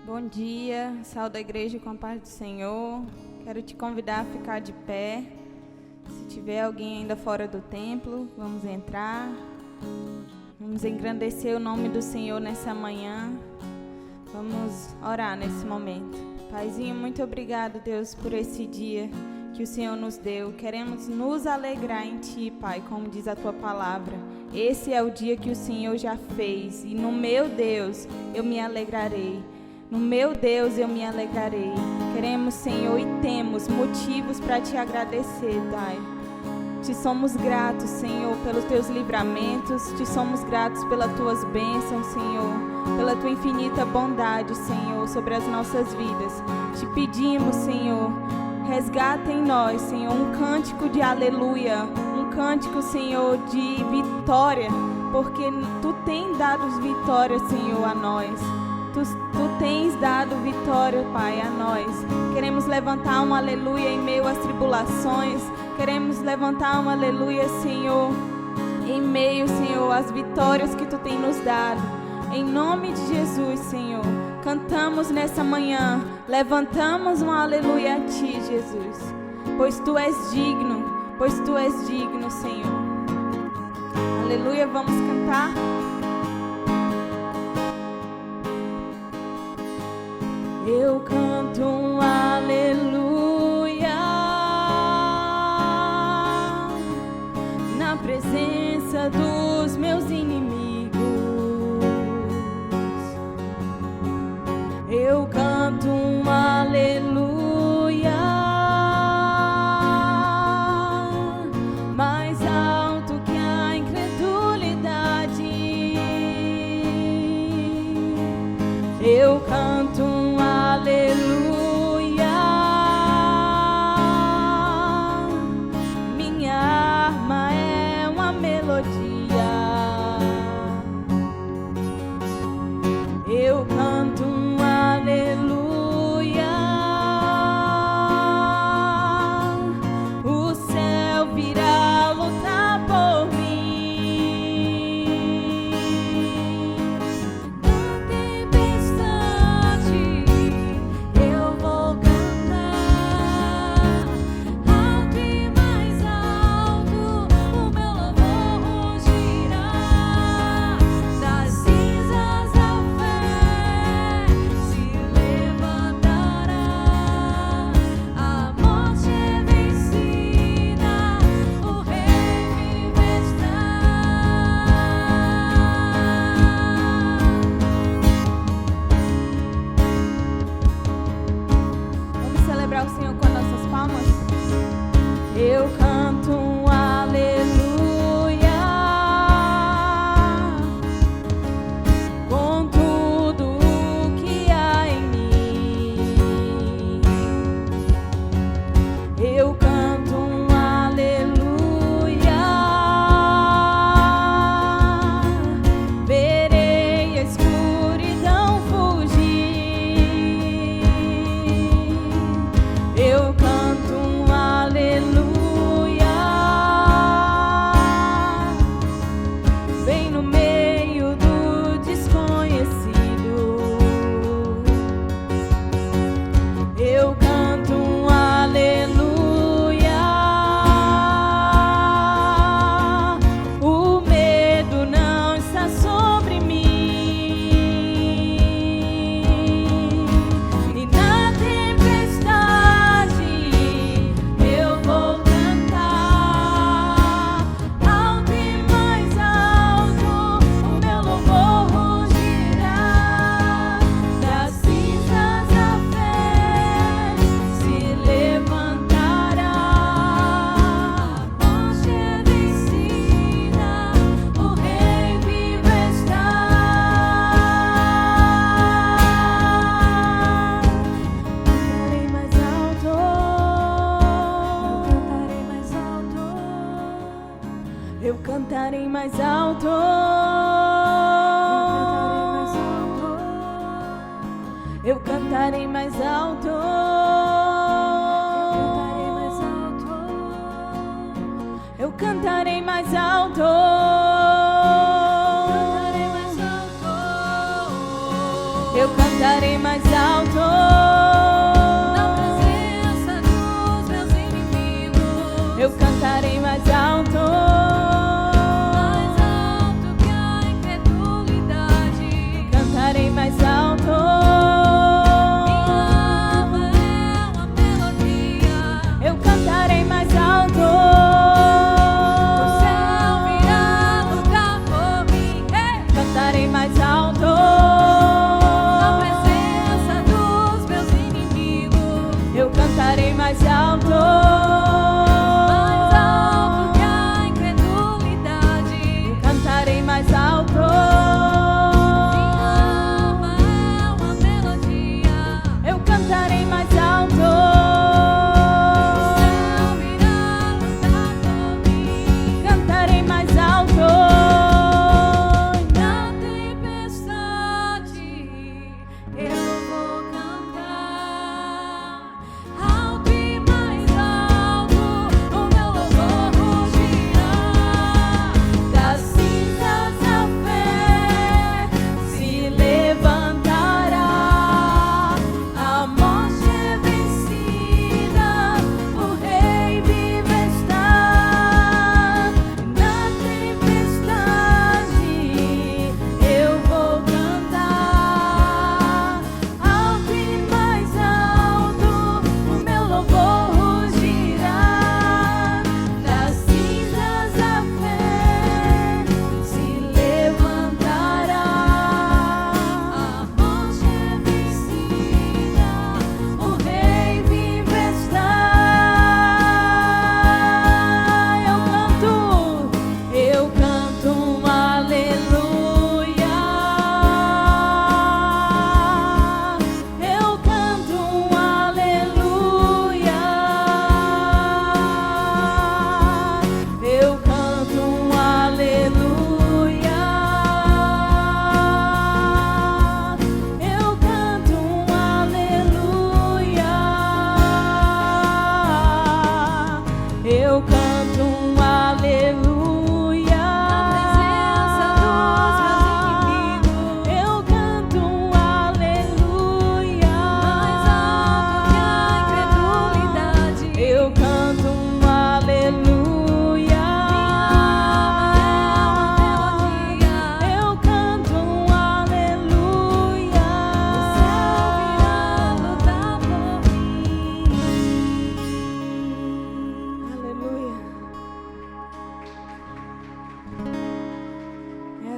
Bom dia, saúde da igreja com a paz do Senhor. Quero te convidar a ficar de pé. Se tiver alguém ainda fora do templo, vamos entrar. Vamos engrandecer o nome do Senhor nessa manhã. Vamos orar nesse momento. Paizinho, muito obrigado, Deus, por esse dia que o Senhor nos deu. Queremos nos alegrar em Ti, Pai, como diz a Tua palavra. Esse é o dia que o Senhor já fez e no meu Deus eu me alegrarei. No meu Deus eu me alegrarei. Queremos, Senhor, e temos motivos para Te agradecer, Pai. Te somos gratos, Senhor, pelos Teus livramentos. Te somos gratos pelas Tuas bênçãos, Senhor. Pela Tua infinita bondade, Senhor, sobre as nossas vidas. Te pedimos, Senhor, resgata em nós, Senhor, um cântico de aleluia. Um cântico, Senhor, de vitória. Porque Tu tens dado vitória, Senhor, a nós. Tu tens dado vitória, Pai, a nós. Queremos levantar um aleluia em meio às tribulações. Queremos levantar um aleluia, Senhor, em meio, Senhor, às vitórias que Tu tens nos dado. Em nome de Jesus, Senhor, cantamos nessa manhã, levantamos um aleluia a Ti, Jesus. Pois Tu és digno, Senhor. Aleluia, vamos cantar. Eu canto um aleluia na presença dos meus inimigos. Eu canto um aleluia mais alto que a incredulidade. Eu canto um aleluia, minha arma é uma melodia. Eu canto um aleluia, o céu virá lutar por mim. Na tempestade eu vou cantar alto e mais alto, o meu louvor rugirá. Das cinzas a fé se levantará, a morte é vencida, o Rei vive está. Vamos celebrar o Senhor com nossas palmas? Eu canto um aleluia com tudo o que há em mim. Eu canto um aleluia, verei a escuridão fugir. Eu canto um aleluia bem no meio do desconhecido. Eu canto um aleluia, o medo não está sobre mim. E na tempestade eu vou cantar alto e mais alto, o meu louvor rugirá. Das cinzas a fé se levantará, a morte é vencida, o Rei vivo está. Cantarei mais alto, eu cantarei mais alto, eu cantarei mais alto, eu cantarei mais alto, eu cantarei mais alto, eu cantarei mais alto.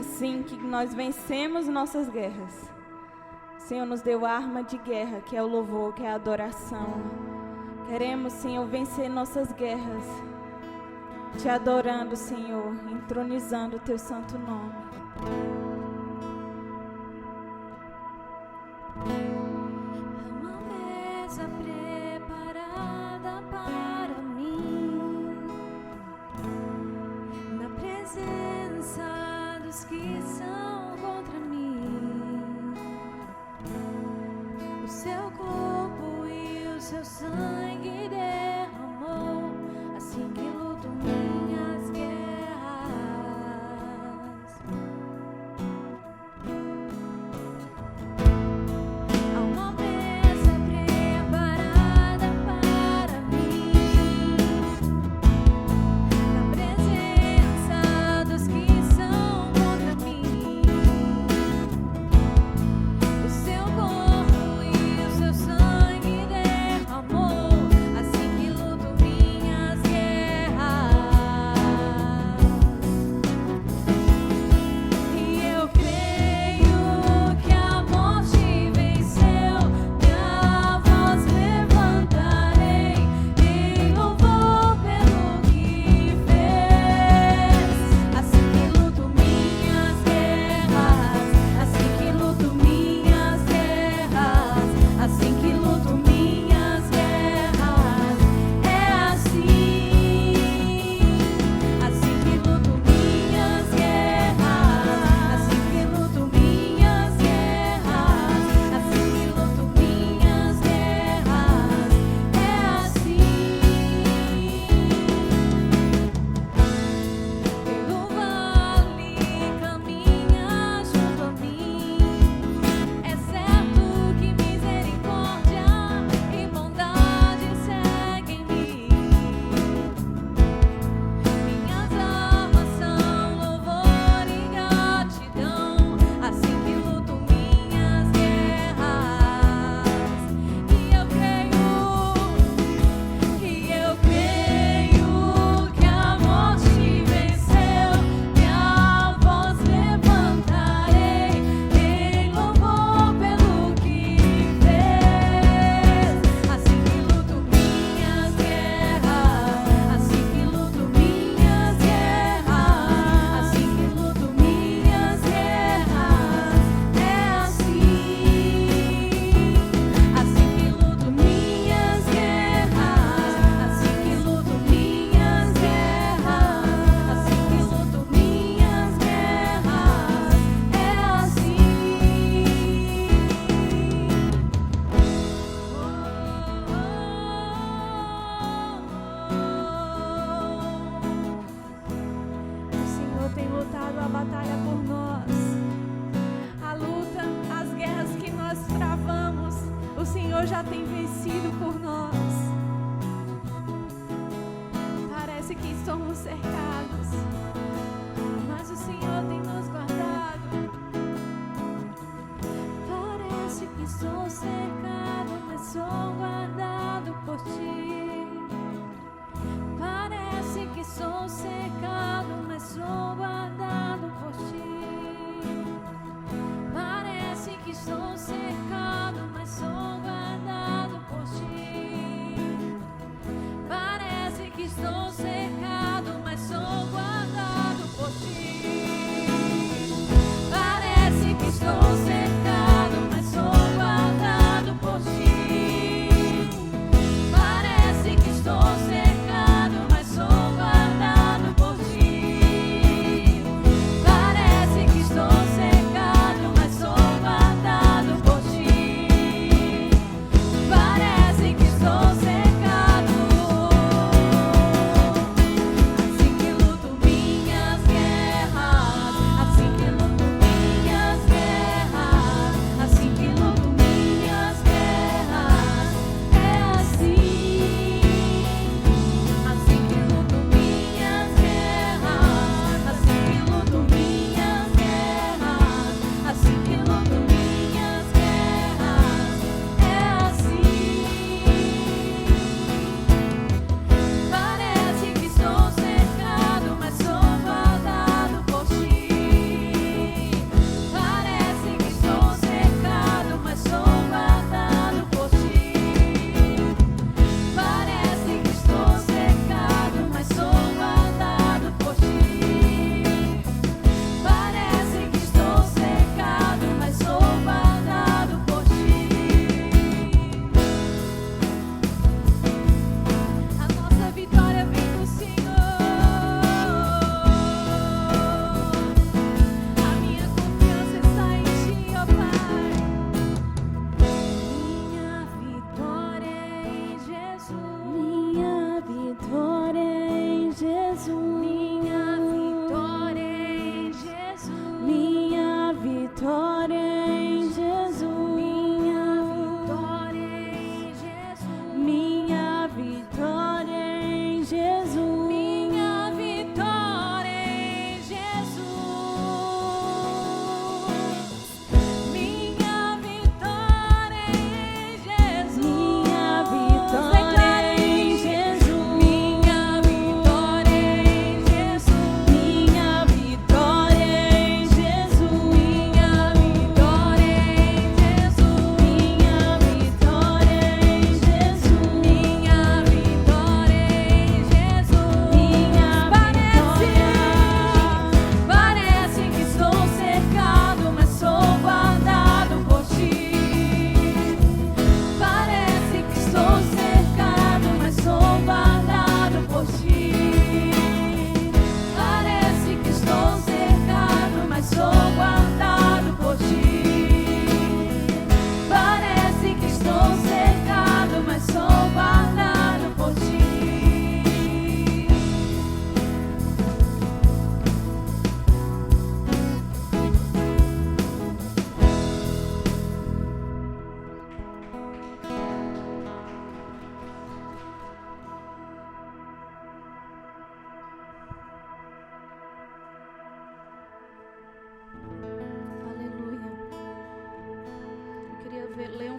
assim que nós vencemos nossas guerras. O Senhor nos deu arma de guerra, que é o louvor, que é a adoração. Queremos, Senhor, vencer nossas guerras, te adorando, Senhor, entronizando o teu santo nome. Uma mesa preparada para mim, na presença dos que são contra mim. O seu corpo e o seu sangue derramou, assim que luto minhas guerras. Há uma mesa preparada para mim, na presença dos que são contra mim. O seu corpo e o seu sangue derramou, assim que luto minhas guerras. E eu creio que a morte venceu, minha voz levantarei em louvor pelo que fez. Assim que luto minhas guerras, assim que luto minhas guerras, assim que luto minhas guerras. É assim que luto minhas guerras, assim que luto minhas guerras, assim que luto minhas guerras. É assim. Pelo vale caminha junto a mim, é certo que misericórdia e bondade seguem-me. Minhas armas são louvor e gratidão, assim que luto minhas guerras. E eu creio que a morte venceu, minha voz levantarei em louvor pelo que fez. Assim que luto minhas guerras, assim que luto minhas guerras, assim que luto minhas guerras. É assim que luto minhas guerras, assim que luto minhas guerras, assim que luto minhas guerras. É assim. O Senhor tem lutado a batalha por nós. A luta, as guerras que nós travamos, o Senhor já tem vencido por nós. Parece que somos cercados, mas o Senhor tem nos guardado. Parece que sou cercado, mas sou guardado por ti. Parece que sou cercado, mas sou guardado por ti. Parece que sou cercado, mas sou guardado por ti. Parece que estou cercado, mas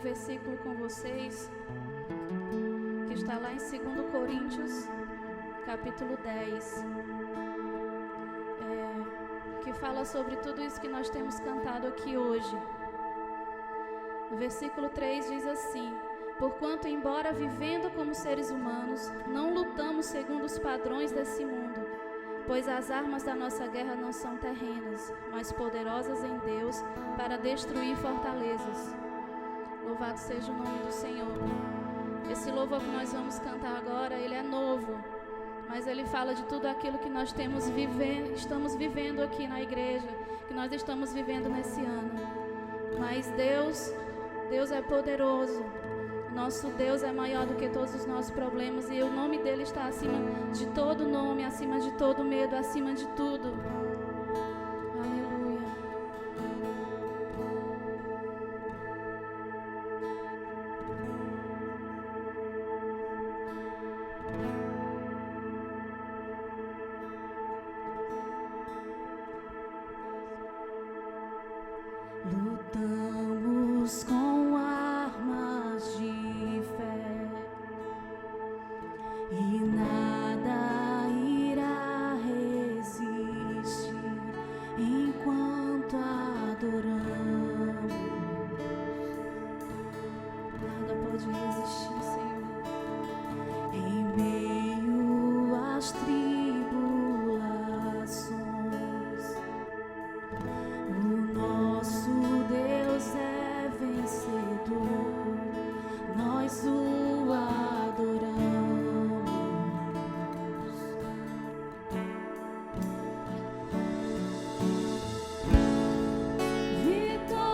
versículo com vocês, que está lá em 2 Coríntios, capítulo 10, que fala sobre tudo isso que nós temos cantado aqui hoje. No versículo 3 diz assim: porquanto, embora vivendo como seres humanos, não lutamos segundo os padrões desse mundo, pois as armas da nossa guerra não são terrenas, mas poderosas em Deus para destruir fortalezas. Louvado seja o nome do Senhor. Esse louvor que nós vamos cantar agora, ele é novo, mas ele fala de tudo aquilo que nós estamos vivendo aqui na igreja, que nós estamos vivendo nesse ano. Mas Deus é poderoso. Nosso Deus é maior do que todos os nossos problemas, e o nome dele está acima de todo nome, acima de todo medo, acima de tudo. Aleluia. Lutamos com armas de fé e nada irá resistir enquanto adoramos. Nada pode resistir, Senhor. Em meio às tribulações, o nosso Deus é vencedor, nós o adoramos.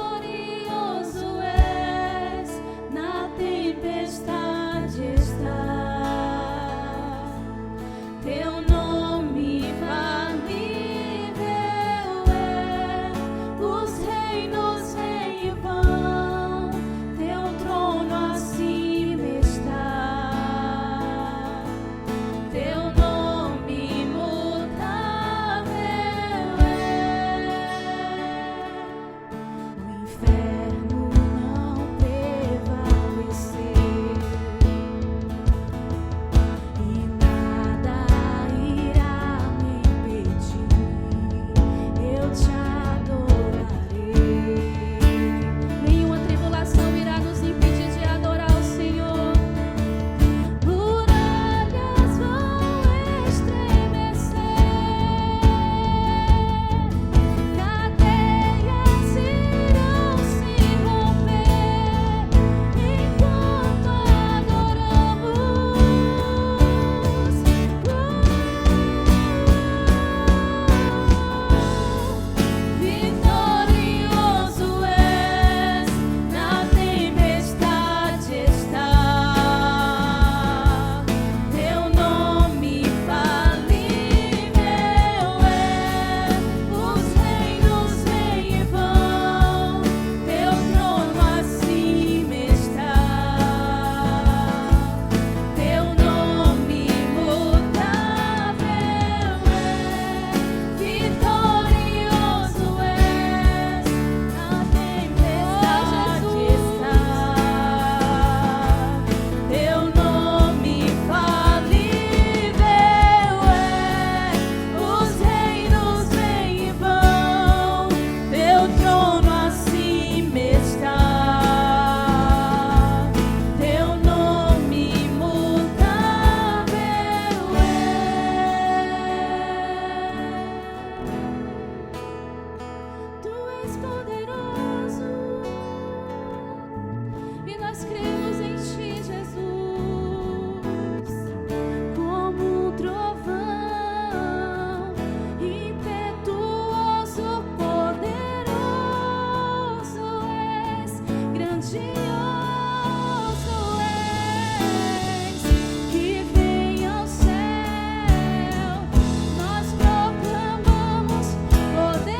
Vitorioso és, na tempestade está, teu nome infalível é, os reinos vêm e vão, teu trono acima está, teu nome imutável é. O inferno não prevaleceu e nada irá me impedir, eu te adorarei. Nenhuma tribulação irá nos impedir de adorar o Senhor. Muralhas vão estremecer, cadeias irão se romper enquanto adoramos. Vitorioso és, na tempestade está, teu nome infalível é, os reinos vêm e vão, teu trono acima está, teu nome imutável é. Vitorioso és, na tempestade está, teu nome infalível é, os reinos vêm e vão, teu trono acima está, teu nome imutável é. Tu és poderoso e nós cremos em ti, Jesus, como um trovão, impetuoso, poderoso és, grandioso és, que vem ao céu, nós proclamamos, poderoso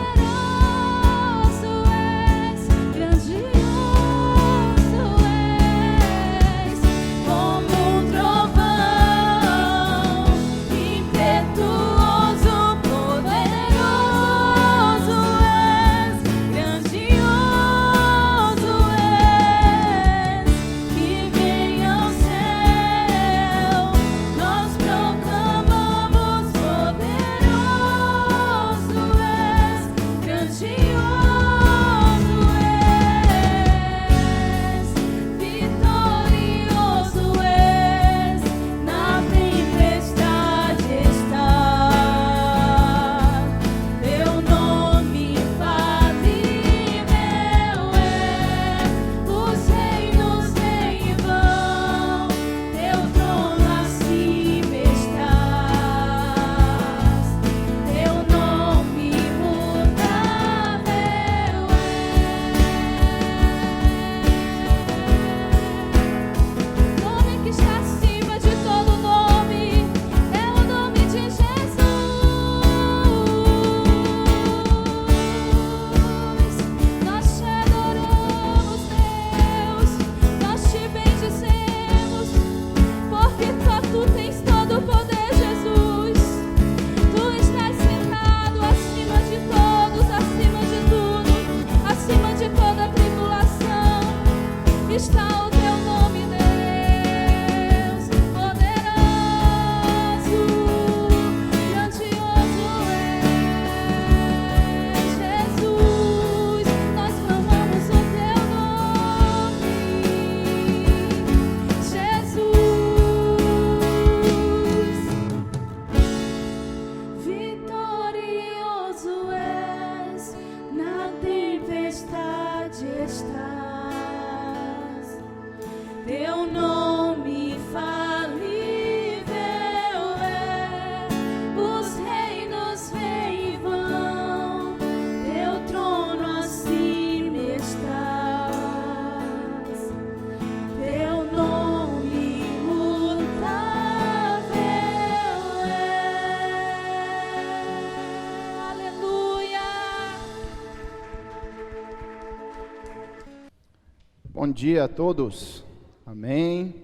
Bom dia a todos, amém.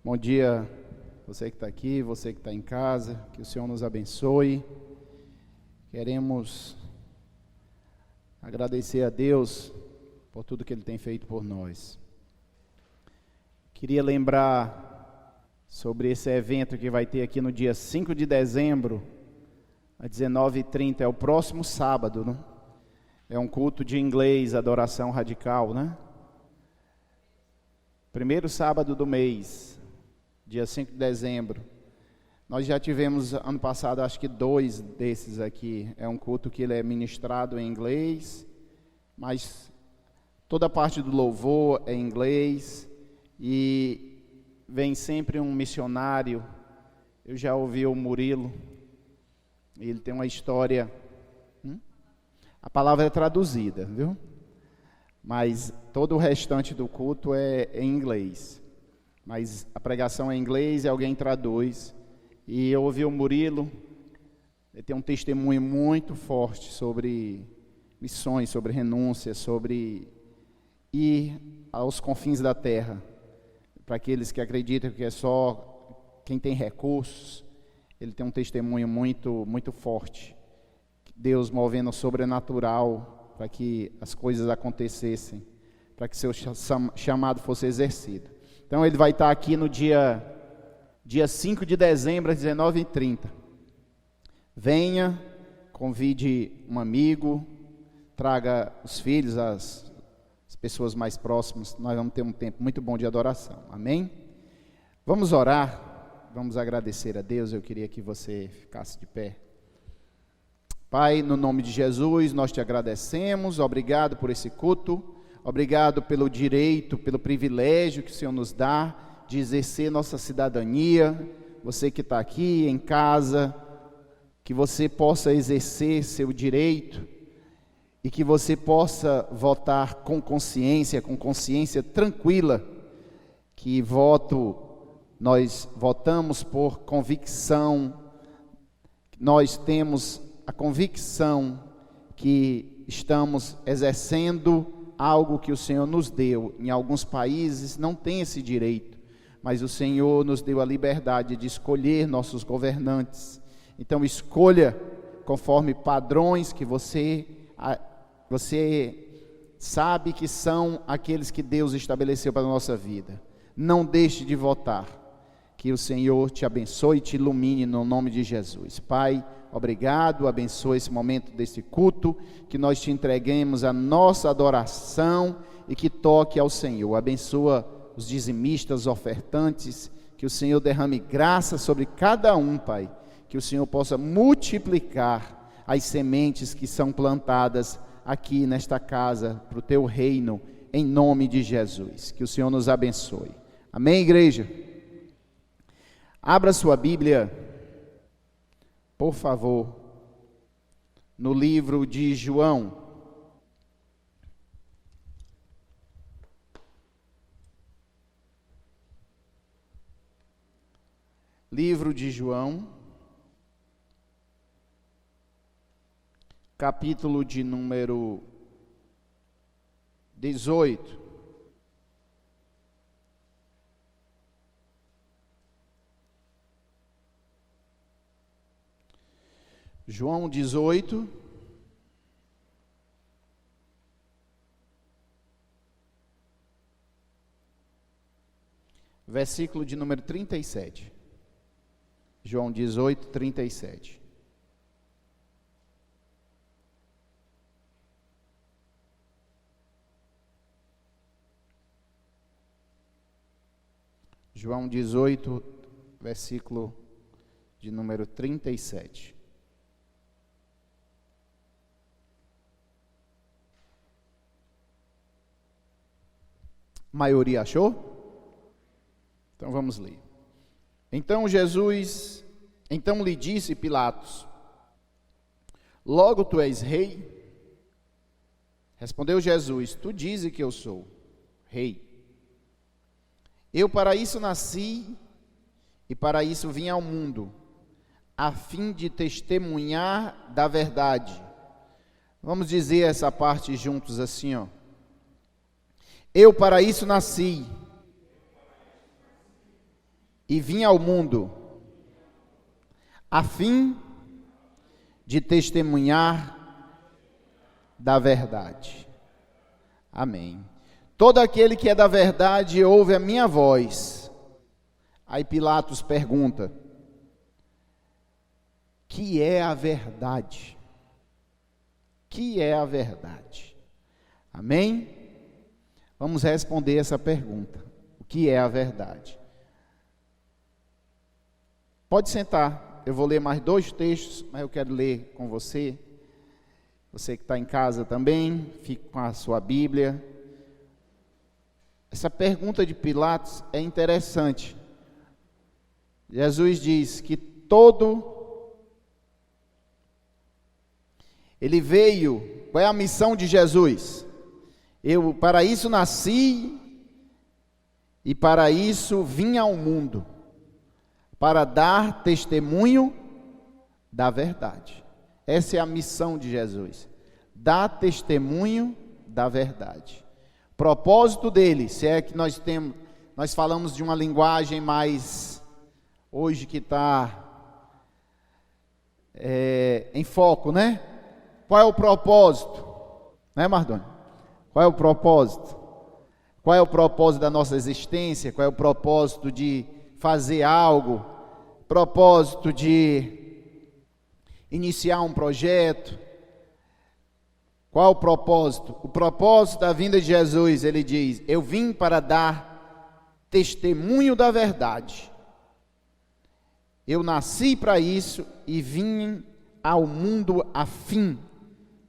Bom dia você que está aqui, você que está em casa, que o Senhor nos abençoe. Queremos agradecer a Deus por tudo que Ele tem feito por nós. Queria lembrar sobre esse evento que vai ter aqui no dia 5 de dezembro, às 19h30, é o próximo sábado, né? É um culto de inglês, adoração radical, né? Primeiro sábado do mês, dia 5 de dezembro. Nós já tivemos ano passado, acho que 2 desses aqui. É um culto que ele é ministrado em inglês, mas toda a parte do louvor é em inglês e vem sempre um missionário. Eu já ouvi o Murilo, ele tem uma história. A palavra é traduzida, viu? Mas todo o restante do culto é em inglês. Mas a pregação é em inglês e alguém traduz. E eu ouvi o Murilo, ele tem um testemunho muito forte sobre missões, sobre renúncia, sobre ir aos confins da terra. Para aqueles que acreditam que é só quem tem recursos, ele tem um testemunho muito forte. Deus movendo o sobrenatural para que as coisas acontecessem, para que seu chamado fosse exercido. Então ele vai estar aqui no dia 5 de dezembro, às 19h30. Venha, convide um amigo, traga os filhos, as pessoas mais próximas. Nós vamos ter um tempo muito bom de adoração, amém? Vamos orar, vamos agradecer a Deus. Eu queria que você ficasse de pé. Pai, no nome de Jesus, nós te agradecemos, obrigado por esse culto, obrigado pelo direito, pelo privilégio que o Senhor nos dá de exercer nossa cidadania. Você que está aqui em casa, que você possa exercer seu direito e que você possa votar com consciência tranquila, que nós votamos por convicção, nós temos a convicção que estamos exercendo algo que o Senhor nos deu. Em alguns países não tem esse direito, mas o Senhor nos deu a liberdade de escolher nossos governantes. Então escolha conforme padrões que você sabe que são aqueles que Deus estabeleceu para a nossa vida. Não deixe de votar. Que o Senhor te abençoe e te ilumine no nome de Jesus. Pai, obrigado, abençoa esse momento desse culto, que nós te entreguemos a nossa adoração e que toque ao Senhor. Abençoa os dizimistas, os ofertantes, que o Senhor derrame graça sobre cada um, Pai, que o Senhor possa multiplicar as sementes que são plantadas aqui nesta casa, para o teu reino, em nome de Jesus. Que o Senhor nos abençoe. Amém, igreja? Abra sua Bíblia, por favor, no livro de João. Livro de João, capítulo de número 18. João 18, versículo de número 37. João 18, 37. João 18, versículo de número 37. Maioria achou? Então vamos ler. Então lhe disse Pilatos: logo tu és rei? Respondeu Jesus: tu dizes que eu sou rei. Eu para isso nasci e para isso vim ao mundo, a fim de testemunhar da verdade. Vamos dizer essa parte juntos assim, ó. Eu para isso nasci e vim ao mundo, a fim de testemunhar da verdade. Amém. Todo aquele que é da verdade ouve a minha voz. Aí Pilatos pergunta: que é a verdade? Que é a verdade? Amém? Vamos responder essa pergunta. O que é a verdade? Pode sentar. Eu vou ler mais 2 textos, mas eu quero ler com você. Você que está em casa também, fique com a sua Bíblia. Essa pergunta de Pilatos é interessante. Jesus diz que ele veio, qual é a missão de Jesus? Eu para isso nasci e para isso vim ao mundo, para dar testemunho da verdade. Essa é a missão de Jesus, dar testemunho da verdade. Propósito dele, se é que nós falamos de uma linguagem mais, hoje que está em foco, né? Qual é o propósito? Né, Mardoni? Qual é o propósito? Qual é o propósito da nossa existência? Qual é o propósito de fazer algo? Propósito de iniciar um projeto? Qual o propósito? O propósito da vinda de Jesus, ele diz: eu vim para dar testemunho da verdade. Eu nasci para isso e vim ao mundo a fim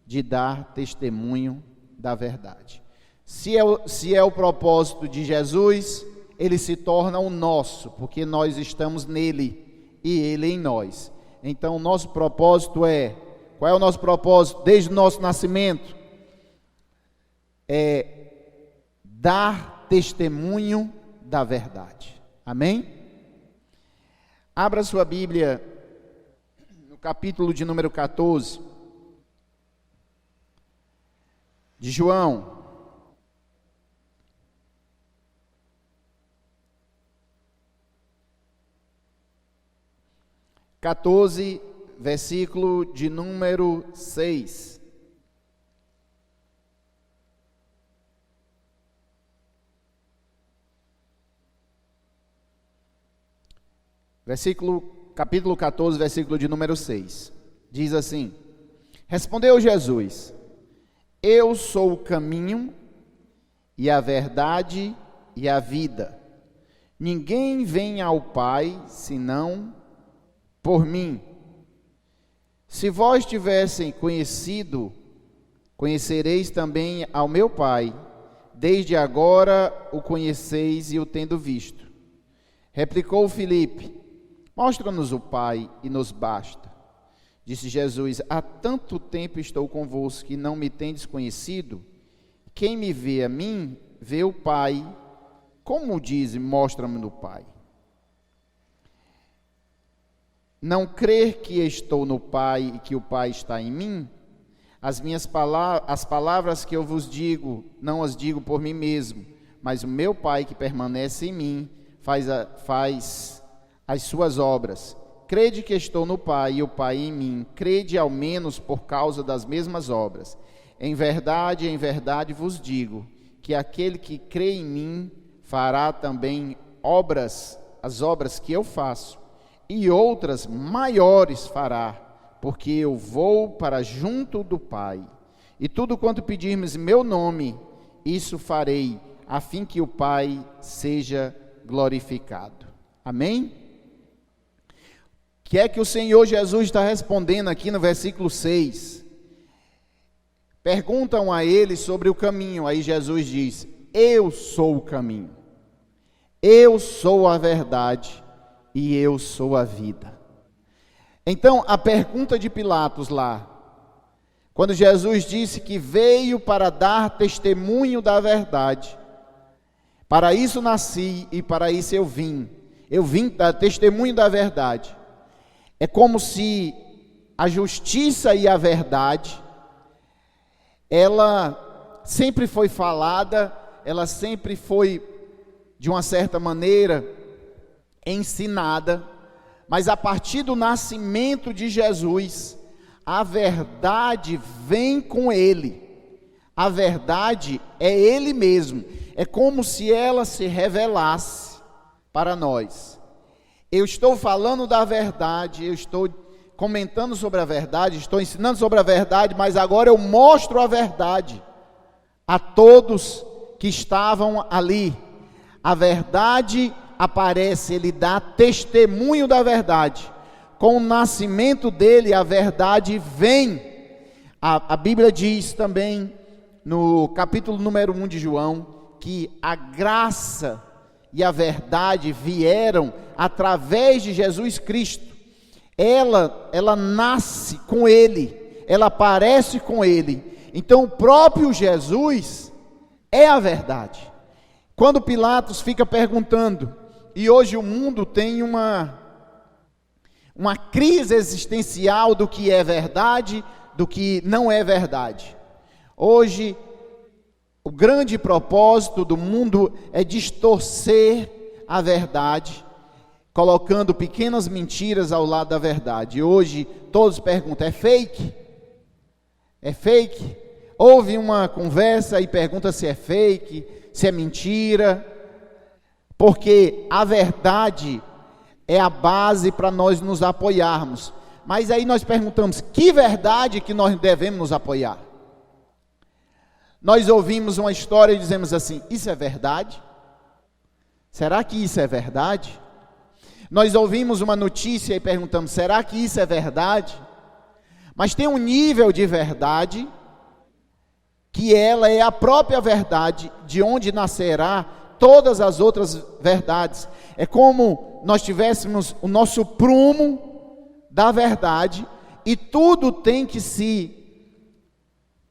de dar testemunho da verdade. Se é o propósito de Jesus, ele se torna o nosso, porque nós estamos nele e ele em nós. Então, o nosso propósito qual é o nosso propósito desde o nosso nascimento? É dar testemunho da verdade. Amém? Abra sua Bíblia no capítulo de número 14 de João. Versículo de número 6. Capítulo 14, versículo de número 6. Diz assim: respondeu Jesus: eu sou o caminho e a verdade e a vida. Ninguém vem ao Pai senão por mim. Se vós tivessem conhecido, conhecereis também ao meu Pai. Desde agora o conheceis e o tendo visto. Replicou Filipe: mostra-nos o Pai e nos basta. Disse Jesus: há tanto tempo estou convosco que não me tendes conhecido? Quem me vê a mim, vê o Pai. Como diz, mostra-me no Pai? Não crer que estou no Pai e que o Pai está em mim? As palavras que eu vos digo, não as digo por mim mesmo, mas o meu Pai que permanece em mim faz as suas obras. Crede que estou no Pai e o Pai em mim. Crede ao menos por causa das mesmas obras. Em verdade vos digo, que aquele que crê em mim fará também as obras que eu faço, e outras maiores fará, porque eu vou para junto do Pai. E tudo quanto pedirmos em meu nome, isso farei, a fim que o Pai seja glorificado. Amém? O que é que o Senhor Jesus está respondendo aqui no versículo 6? Perguntam a ele sobre o caminho. Aí Jesus diz: eu sou o caminho, eu sou a verdade e eu sou a vida. Então, a pergunta de Pilatos lá, quando Jesus disse que veio para dar testemunho da verdade, para isso nasci e para isso eu vim dar testemunho da verdade. É como se a justiça e a verdade, ela sempre foi falada, ela sempre foi, de uma certa maneira, ensinada, mas a partir do nascimento de Jesus, a verdade vem com ele. A verdade é ele mesmo. É como se ela se revelasse para nós. Eu estou falando da verdade, eu estou comentando sobre a verdade, estou ensinando sobre a verdade, mas agora eu mostro a verdade a todos que estavam ali. A verdade aparece, ele dá testemunho da verdade. Com o nascimento dele, a verdade vem. A Bíblia diz também, no capítulo número 1 de João, que a graça e a verdade vieram através de Jesus Cristo. Ela nasce com ele, ela aparece com ele. Então o próprio Jesus é a verdade. Quando Pilatos fica perguntando, e hoje o mundo tem uma crise existencial do que é verdade, do que não é verdade. Hoje, o grande propósito do mundo é distorcer a verdade, colocando pequenas mentiras ao lado da verdade. Hoje, todos perguntam, é fake? É fake? Houve uma conversa e pergunta se é fake, se é mentira, porque a verdade é a base para nós nos apoiarmos. Mas aí nós perguntamos, que verdade que nós devemos nos apoiar? Nós ouvimos uma história e dizemos assim, isso é verdade? Será que isso é verdade? Nós ouvimos uma notícia e perguntamos, será que isso é verdade? Mas tem um nível de verdade, que ela é a própria verdade, de onde nascerá todas as outras verdades. É como nós tivéssemos o nosso prumo da verdade, e tudo tem que se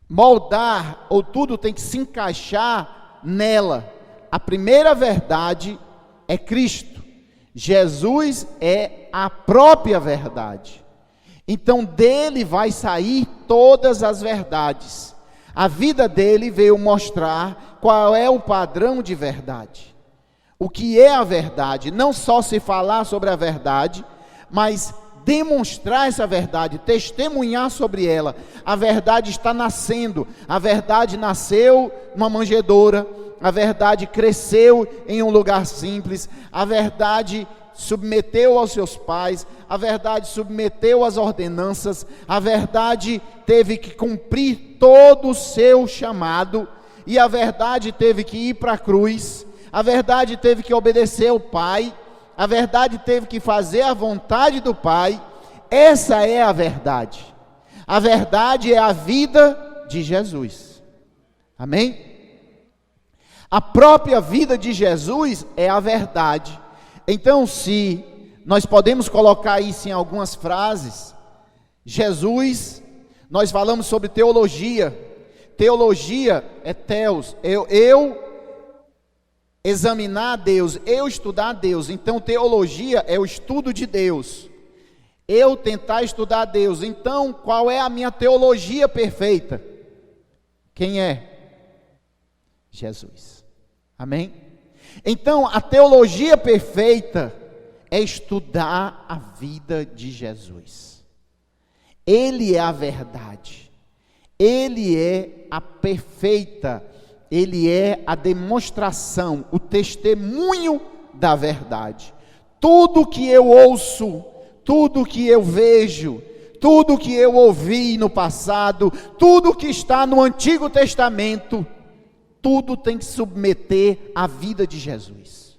moldar, ou tudo tem que se encaixar nela. A primeira verdade é Cristo. Jesus é a própria verdade. Então dele vai sair todas as verdades. A vida dele veio mostrar qual é o padrão de verdade. O que é a verdade? Não só se falar sobre a verdade, mas demonstrar essa verdade, testemunhar sobre ela. A verdade está nascendo. A verdade nasceu numa manjedoura. A verdade cresceu em um lugar simples. A verdade submeteu aos seus pais. A verdade submeteu às ordenanças. A verdade teve que cumprir todo o seu chamado. E a verdade teve que ir para a cruz. A verdade teve que obedecer ao Pai. A verdade teve que fazer a vontade do Pai. Essa é a verdade. A verdade é a vida de Jesus. Amém? A própria vida de Jesus é a verdade. Então, se nós podemos colocar isso em algumas frases, Jesus, nós falamos sobre teologia. Teologia é teos, eu examinar Deus, eu estudar Deus. Então teologia é o estudo de Deus, eu tentar estudar Deus. Então qual é a minha teologia perfeita? Quem é? Jesus. Amém? Então a teologia perfeita é estudar a vida de Jesus. Ele é a verdade, ele é a perfeita, ele é a demonstração, o testemunho da verdade. Tudo que eu ouço, tudo que eu vejo, tudo que eu ouvi no passado, tudo que está no Antigo Testamento, tudo tem que submeter à vida de Jesus.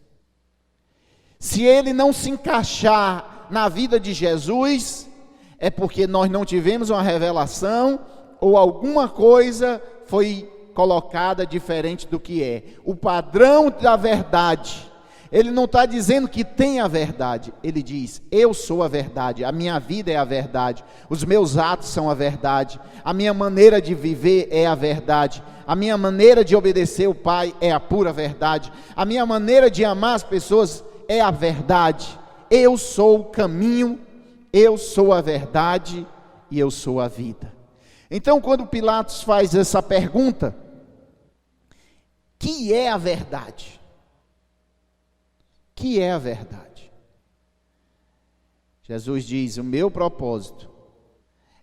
Se ele não se encaixar na vida de Jesus, é porque nós não tivemos uma revelação, ou alguma coisa foi colocada diferente do que é. O padrão da verdade, ele não está dizendo que tem a verdade, ele diz, eu sou a verdade, a minha vida é a verdade, os meus atos são a verdade, a minha maneira de viver é a verdade, a minha maneira de obedecer o Pai é a pura verdade, a minha maneira de amar as pessoas é a verdade. Eu sou o caminho, eu sou a verdade e eu sou a vida. Então quando Pilatos faz essa pergunta, Que é a verdade? Que é a verdade? Jesus diz: o meu propósito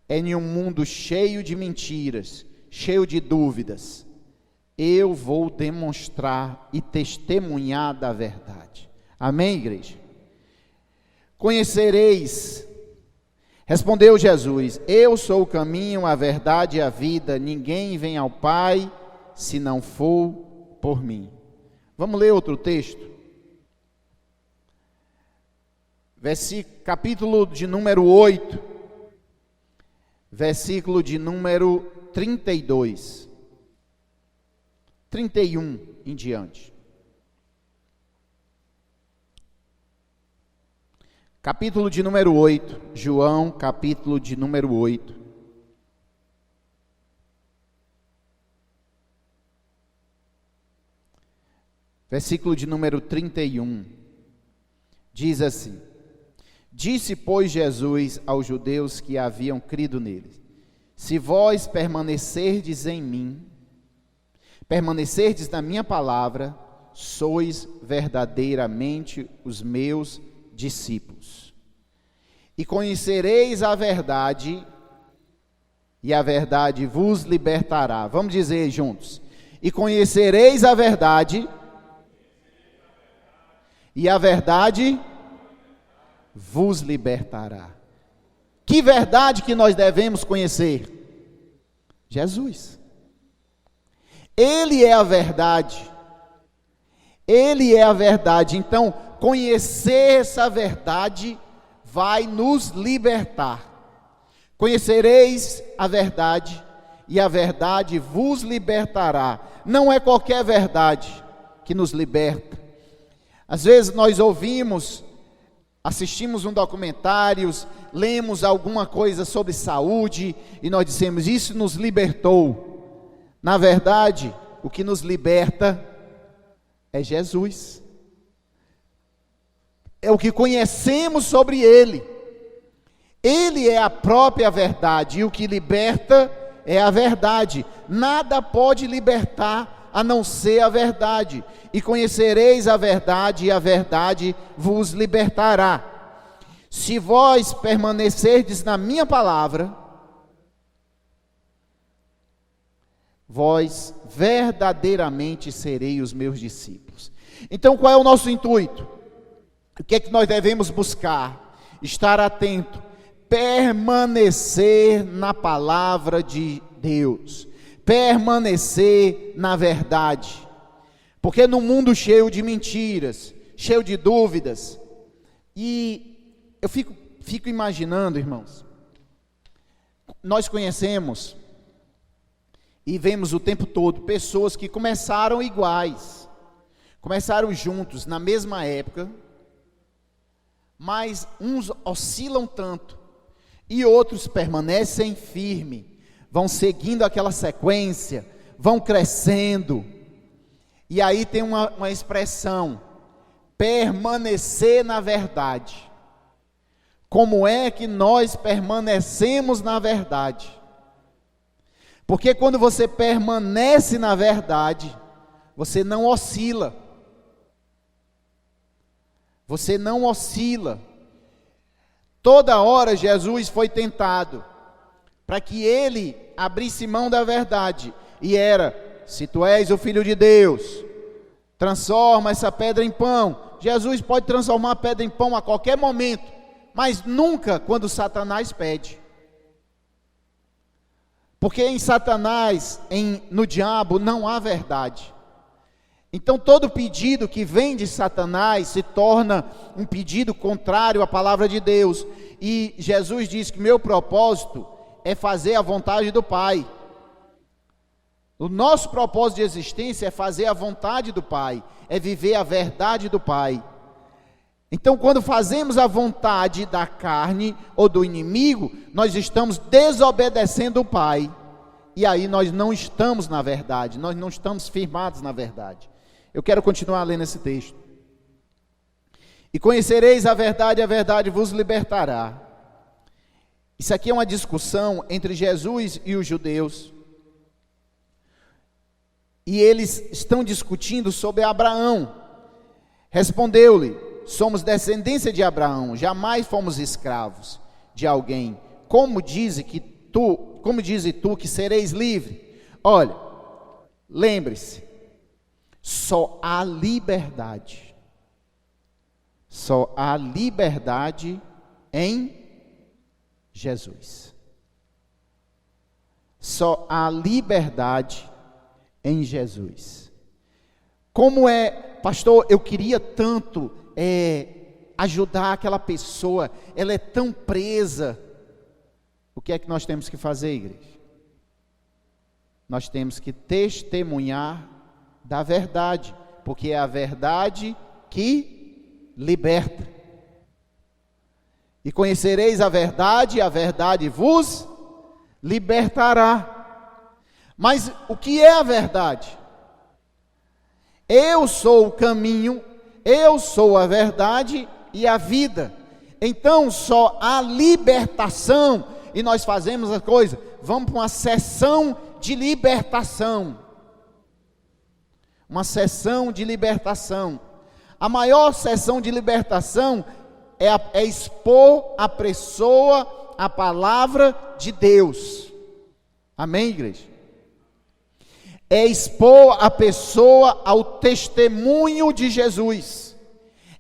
é em um mundo cheio de mentiras, cheio de dúvidas, eu vou demonstrar e testemunhar da verdade. Amém, igreja? Conhecereis, respondeu Jesus, eu sou o caminho, a verdade e a vida, ninguém vem ao Pai se não for por mim. Vamos ler outro texto? Capítulo de número 8, versículo de número 32, 31 em diante. Capítulo de número 8, João, capítulo de número 8. Versículo de número 31. Diz assim: disse, pois, Jesus aos judeus que haviam crido nele: se vós permanecerdes em mim, permanecerdes na minha palavra, sois verdadeiramente os meus discípulos. E conhecereis a verdade, e a verdade vos libertará. Vamos dizer juntos: e conhecereis a verdade, e a verdade vos libertará. Que verdade que nós devemos conhecer? Jesus. Ele é a verdade. Ele é a verdade. Então, conhecer essa verdade vai nos libertar. Conhecereis a verdade, e a verdade vos libertará. Não é qualquer verdade que nos liberta. Às vezes nós ouvimos, assistimos um documentário, lemos alguma coisa sobre saúde e nós dissemos: isso nos libertou. Na verdade, o que nos liberta é Jesus. É o que conhecemos sobre Ele. Ele é a própria verdade, e o que liberta é a verdade. Nada pode libertar a não ser a verdade. E conhecereis a verdade, e a verdade vos libertará. Se vós permanecerdes na minha palavra, vós verdadeiramente sereis os meus discípulos. Então, qual é o nosso intuito? O que é que nós devemos buscar? Estar atento, permanecer na palavra de Deus, permanecer na verdade. Porque no mundo cheio de mentiras, cheio de dúvidas, e eu fico imaginando, irmãos, nós conhecemos e vemos o tempo todo pessoas que começaram iguais, começaram juntos na mesma época, mas uns oscilam tanto e outros permanecem firmes, vão seguindo aquela sequência, vão crescendo. E aí tem uma expressão: permanecer na verdade. Como é que nós permanecemos na verdade? Porque quando você permanece na verdade, você não oscila. Você não oscila. Toda hora Jesus foi tentado para que ele abrisse mão da verdade. E era: se tu és o Filho de Deus, transforma essa pedra em pão. Jesus pode transformar a pedra em pão a qualquer momento, mas nunca quando Satanás pede. Porque em Satanás, no diabo, não há verdade. Então todo pedido que vem de Satanás se torna um pedido contrário à palavra de Deus. E Jesus diz que meu propósito é fazer a vontade do Pai. O nosso propósito de existência é fazer a vontade do Pai, é viver a verdade do Pai. Então, quando fazemos a vontade da carne ou do inimigo, nós estamos desobedecendo o Pai. E aí nós não estamos na verdade, nós não estamos firmados na verdade. Eu quero continuar lendo esse texto. E conhecereis a verdade vos libertará. Isso aqui é uma discussão entre Jesus e os judeus. e eles estão discutindo sobre Abraão. Respondeu-lhe: somos descendência de Abraão, jamais fomos escravos de alguém. Como dizes tu que sereis livre? Olha, lembre-se, só há liberdade. Só há liberdade em Jesus. Só há liberdade em Jesus. Como é, pastor, eu queria tanto ajudar aquela pessoa, ela é tão presa. O que é que nós temos que fazer, igreja? Nós temos que testemunhar da verdade, porque é a verdade que liberta. E conhecereis a verdade vos libertará. Mas o que é a verdade? Eu sou o caminho, eu sou a verdade e a vida. Então só há libertação. E nós fazemos a coisa, vamos para uma sessão de libertação. Uma sessão de libertação. A maior sessão de libertação é expor a pessoa a palavra de Deus. Amém, igreja? É expor a pessoa ao testemunho de Jesus.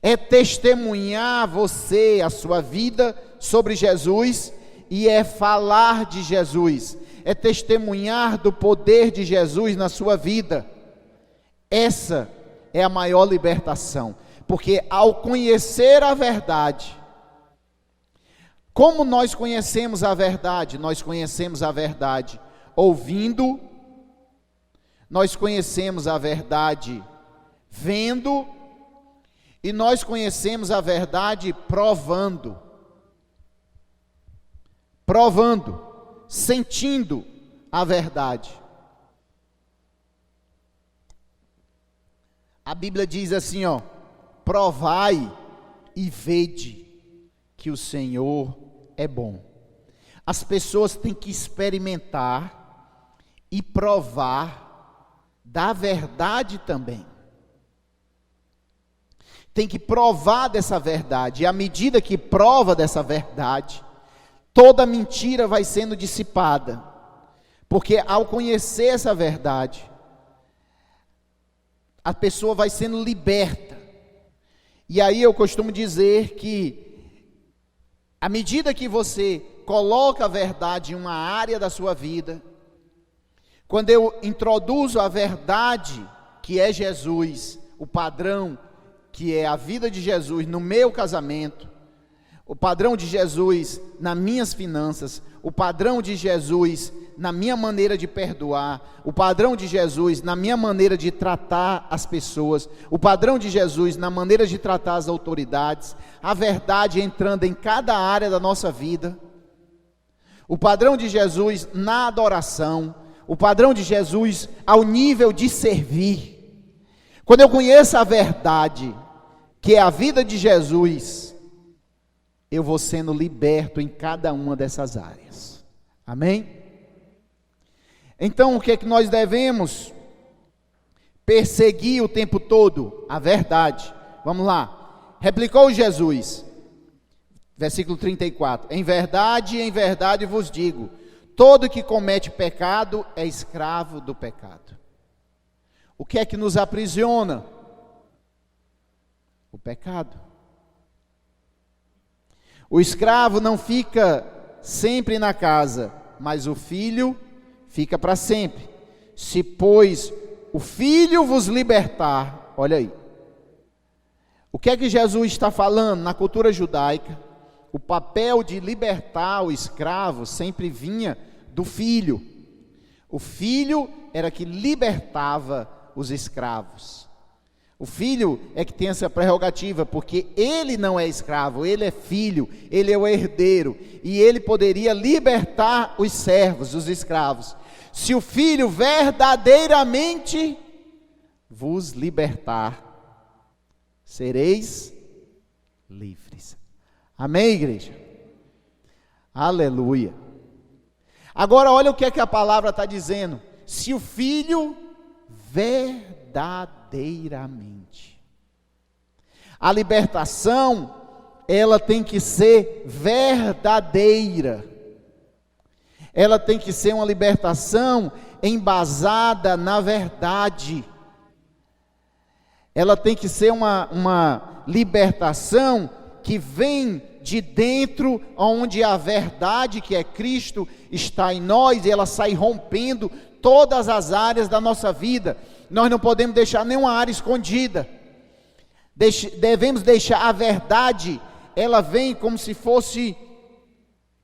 É testemunhar você, a sua vida sobre Jesus, e é falar de Jesus. É testemunhar do poder de Jesus na sua vida. Essa é a maior libertação, porque ao conhecer a verdade, como nós conhecemos a verdade? Nós conhecemos a verdade ouvindo, nós conhecemos a verdade vendo, e nós conhecemos a verdade provando, sentindo a verdade. A Bíblia diz assim, provai e vede que o Senhor é bom. As pessoas têm que experimentar e provar da verdade também. Tem que provar dessa verdade, e à medida que prova dessa verdade, toda mentira vai sendo dissipada, porque ao conhecer essa verdade, a pessoa vai sendo liberta. E aí eu costumo dizer que, à medida que você coloca a verdade em uma área da sua vida, quando eu introduzo a verdade, que é Jesus, o padrão, que é a vida de Jesus no meu casamento, o padrão de Jesus nas minhas finanças, o padrão de Jesus na minha maneira de perdoar, o padrão de Jesus na minha maneira de tratar as pessoas, o padrão de Jesus na maneira de tratar as autoridades, a verdade entrando em cada área da nossa vida, o padrão de Jesus na adoração, o padrão de Jesus ao nível de servir. Quando eu conheço a verdade, que é a vida de Jesus, eu vou sendo liberto em cada uma dessas áreas. Amém? Então, o que é que nós devemos perseguir o tempo todo? A verdade. Vamos lá. Replicou Jesus, versículo 34. Em verdade vos digo, todo que comete pecado é escravo do pecado. O que é que nos aprisiona? O pecado. O escravo não fica sempre na casa, mas o filho fica para sempre. Se, pois, o filho vos libertar, olha aí. O que é que Jesus está falando? Na cultura judaica, o papel de libertar o escravo sempre vinha do filho. O filho era que libertava os escravos. O filho é que tem essa prerrogativa, porque ele não é escravo, ele é filho, ele é o herdeiro, e ele poderia libertar os servos, os escravos. Se o filho verdadeiramente vos libertar, sereis livres. Amém, igreja? Aleluia. Agora olha o que é que a palavra está dizendo. Se o filho verdadeiramente. A libertação, ela tem que ser verdadeira. Ela tem que ser uma libertação embasada na verdade. Ela tem que ser uma libertação que vem de dentro, onde a verdade, que é Cristo, está em nós, e ela sai rompendo todas as áreas da nossa vida. Nós não podemos deixar nenhuma área escondida. Devemos deixar a verdade, ela vem como se fosse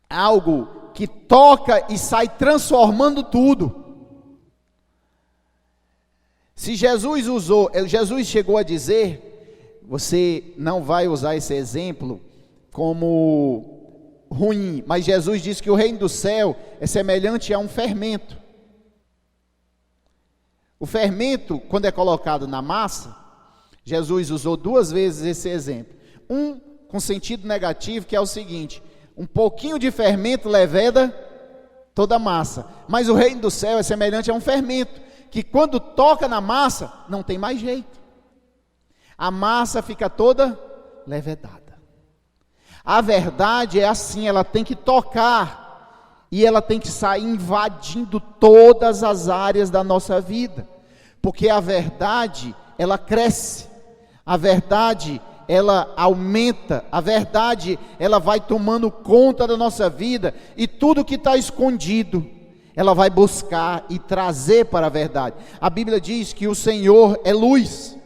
algo que toca e sai transformando tudo. Se Jesus chegou a dizer, você não vai usar esse exemplo como ruim, mas Jesus disse que o reino do céu é semelhante a um fermento. O fermento, quando é colocado na massa, Jesus usou 2 vezes esse exemplo. Um com sentido negativo, que é o seguinte: um pouquinho de fermento leveda toda a massa. Mas o reino do céu é semelhante a um fermento, que quando toca na massa, não tem mais jeito. A massa fica toda levedada. A verdade é assim, ela tem que tocar, e ela tem que sair invadindo todas as áreas da nossa vida. Porque a verdade, ela cresce. A verdade, ela aumenta, a verdade, ela vai tomando conta da nossa vida, e tudo que está escondido, ela vai buscar e trazer para a verdade. A Bíblia diz que o Senhor é luz,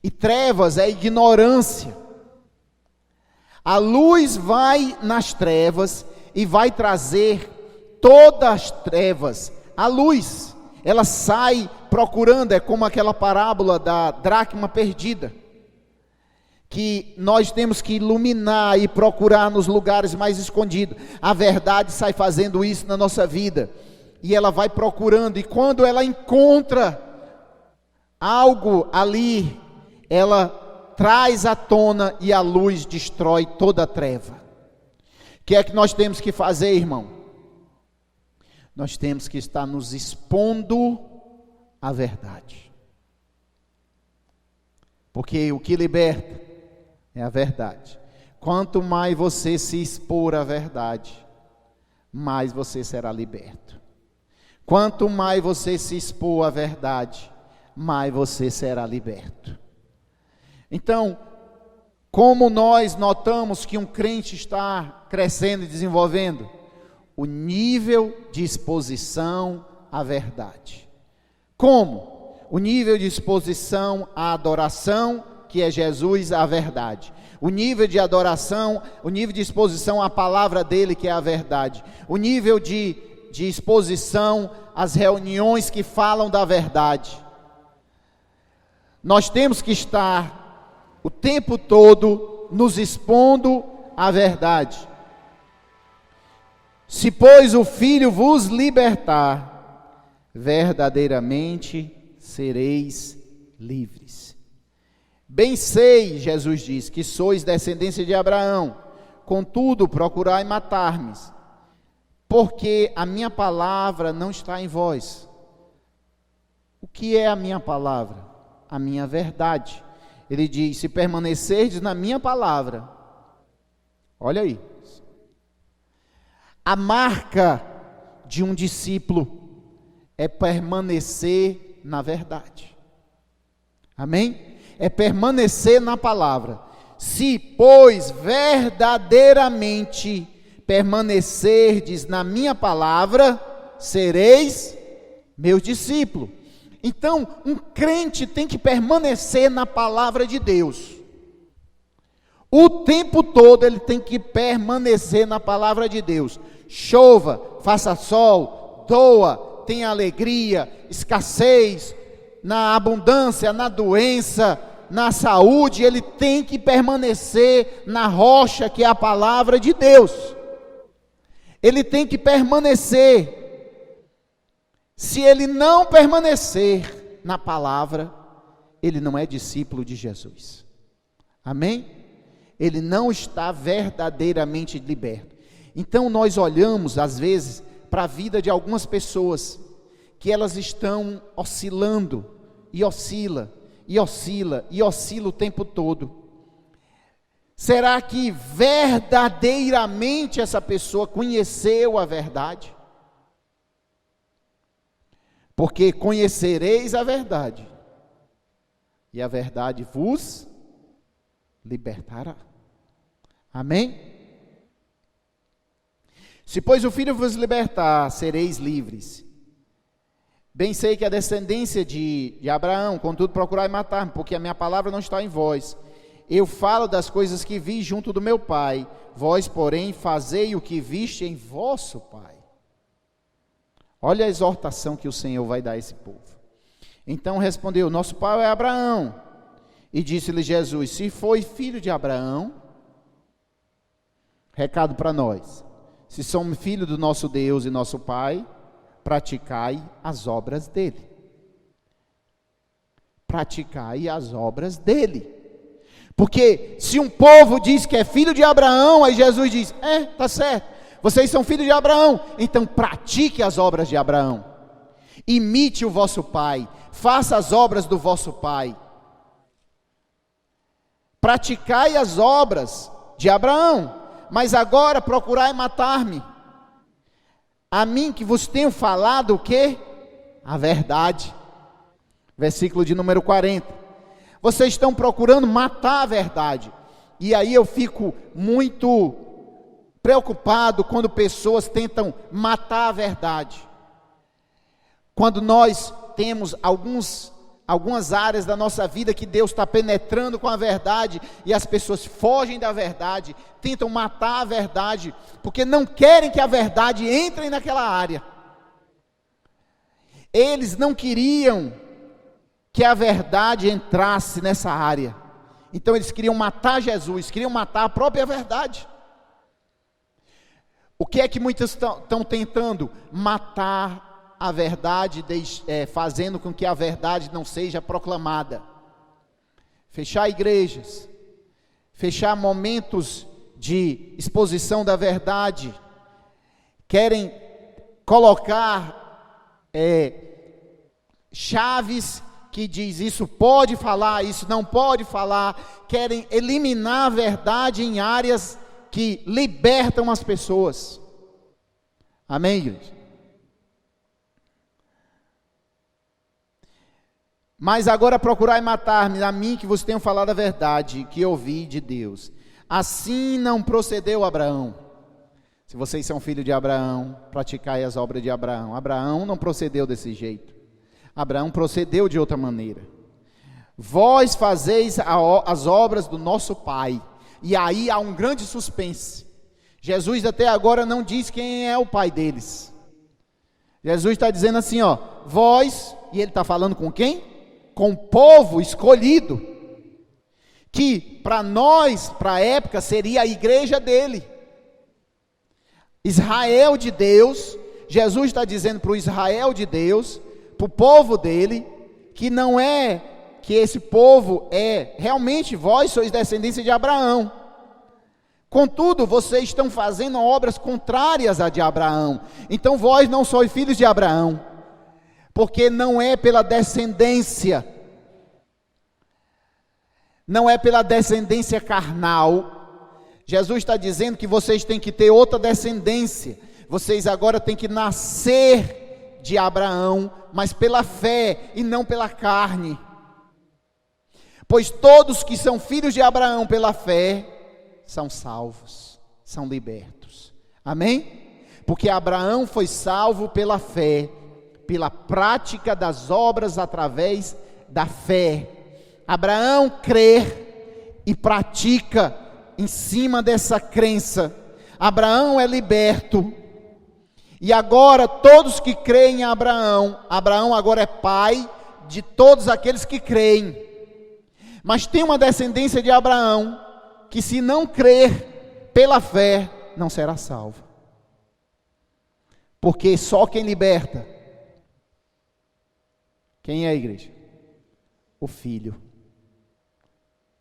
e trevas é ignorância. A luz vai nas trevas, e vai trazer todas as trevas à luz. Ela sai procurando, é como aquela parábola da dracma perdida, que nós temos que iluminar e procurar nos lugares mais escondidos. A verdade sai fazendo isso na nossa vida, e ela vai procurando, e quando ela encontra algo ali, ela traz à tona, e a luz destrói toda a treva. O que é que nós temos que fazer, irmão? Nós temos que estar nos expondo à verdade, porque o que liberta é a verdade. Quanto mais você se expor à verdade, mais você será liberto. Quanto mais você se expor à verdade, mais você será liberto. Então, como nós notamos que um crente está crescendo e desenvolvendo? O nível de exposição à verdade. Como? O nível de exposição à adoração, que é Jesus, a verdade. O nível de adoração, o nível de exposição à palavra dele, que é a verdade. O nível de exposição às reuniões que falam da verdade. Nós temos que estar o tempo todo nos expondo à verdade. Se, pois, o Filho vos libertar, verdadeiramente sereis livres. Bem sei, Jesus diz, que sois descendência de Abraão, contudo procurai matar-me, porque a minha palavra não está em vós. O que é a minha palavra? A minha verdade. Ele diz: se permanecerdes na minha palavra, olha aí, a marca de um discípulo é permanecer na verdade. Amém? É permanecer na palavra. Se, pois, verdadeiramente permanecerdes na minha palavra, sereis meus discípulos. Então, um crente tem que permanecer na palavra de Deus. O tempo todo ele tem que permanecer na palavra de Deus. Chova, faça sol, doa, tenha alegria, escassez, na abundância, na doença, na saúde, ele tem que permanecer na rocha que é a palavra de Deus. Ele tem que permanecer. Se ele não permanecer na palavra, ele não é discípulo de Jesus. Amém? Ele não está verdadeiramente liberto. Então nós olhamos às vezes para a vida de algumas pessoas que elas estão oscilando, e oscila, e oscila, e oscila o tempo todo. Será que verdadeiramente essa pessoa conheceu a verdade? Porque conhecereis a verdade, e a verdade vos libertará. Amém? Se, pois, o Filho vos libertar, sereis livres. Bem sei que a descendência de Abraão, contudo procurai matar-me, porque a minha palavra não está em vós. Eu falo das coisas que vi junto do meu Pai, vós, porém, fazei o que viste em vosso Pai. Olha a exortação que o Senhor vai dar a esse povo. Então respondeu: nosso pai é Abraão. E disse-lhe Jesus: se foi filho de Abraão, recado para nós, se somos filhos do nosso Deus e nosso Pai, praticai as obras dele. Praticai as obras dele. Porque se um povo diz que é filho de Abraão, aí Jesus diz: tá certo, vocês são filhos de Abraão, então pratique as obras de Abraão. Imite o vosso pai, faça as obras do vosso pai. Praticai as obras de Abraão, mas agora procurai matar-me. A mim que vos tenho falado o quê? A verdade. Versículo de número 40. Vocês estão procurando matar a verdade. E aí eu fico muito preocupado quando pessoas tentam matar a verdade. Quando nós temos algumas áreas da nossa vida que Deus está penetrando com a verdade e as pessoas fogem da verdade, tentam matar a verdade, porque não querem que a verdade entre naquela área. Eles não queriam que a verdade entrasse nessa área. Então eles queriam matar Jesus, queriam matar a própria verdade. O que é que muitos estão tentando? Matar a verdade, fazendo com que a verdade não seja proclamada. Fechar igrejas, fechar momentos de exposição da verdade. Querem colocar chaves que diz isso pode falar, isso não pode falar. Querem eliminar a verdade em áreas que libertam as pessoas. Amém, igreja? Mas agora procurai matar-me, a mim que vos tenho falado a verdade, que ouvi de Deus. Assim não procedeu Abraão. Se vocês são filhos de Abraão, praticai as obras de Abraão. Abraão não procedeu desse jeito. Abraão procedeu de outra maneira. Vós fazeis as obras do nosso pai. E aí há um grande suspense. Jesus até agora não diz quem é o pai deles. Jesus está dizendo assim, vós, e ele está falando com quem? Com o povo escolhido, que para nós, para a época, seria a igreja dele. Israel de Deus. Jesus está dizendo para o Israel de Deus, para o povo dele, que não é que esse povo realmente vós sois descendência de Abraão. Contudo, vocês estão fazendo obras contrárias à de Abraão. Então vós não sois filhos de Abraão, porque não é pela descendência, não é pela descendência carnal. Jesus está dizendo que vocês têm que ter outra descendência. Vocês agora têm que nascer de Abraão, mas pela fé e não pela carne. Pois todos que são filhos de Abraão pela fé são salvos, são libertos. Amém? Porque Abraão foi salvo pela fé, pela prática das obras através da fé. Abraão crê e pratica em cima dessa crença. Abraão é liberto. E agora todos que creem em Abraão, Abraão agora é pai de todos aqueles que creem. Mas tem uma descendência de Abraão que, se não crer pela fé, não será salvo. Porque só quem liberta, quem é a igreja? O Filho.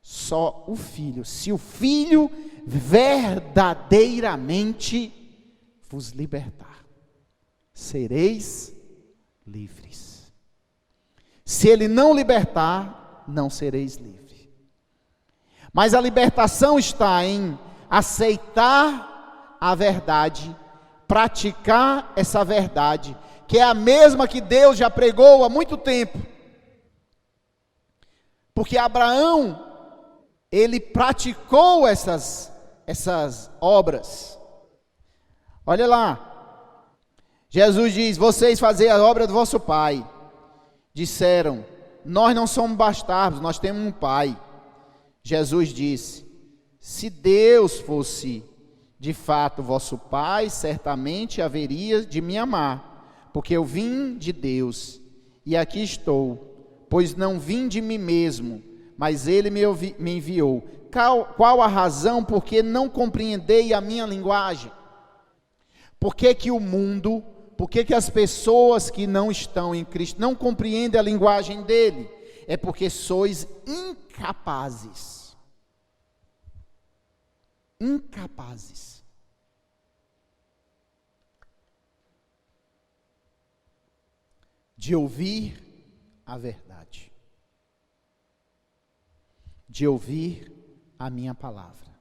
Só o Filho. Se o Filho verdadeiramente vos libertar, sereis livres. Se Ele não libertar, não sereis livres. Mas a libertação está em aceitar a verdade, praticar essa verdade, que é a mesma que Deus já pregou há muito tempo. Porque Abraão, ele praticou essas obras. Olha lá, Jesus diz: vocês fazem a obra do vosso pai. Disseram: nós não somos bastardos, nós temos um pai. Jesus disse: se Deus fosse de fato vosso pai, certamente haveria de me amar, porque eu vim de Deus, e aqui estou, pois não vim de mim mesmo, mas Ele me enviou. Qual a razão porque não compreendei a minha linguagem? Por que o mundo, por que as pessoas que não estão em Cristo não compreendem a linguagem dele? É porque sois incapazes. Incapazes. De ouvir a verdade. De ouvir a minha palavra.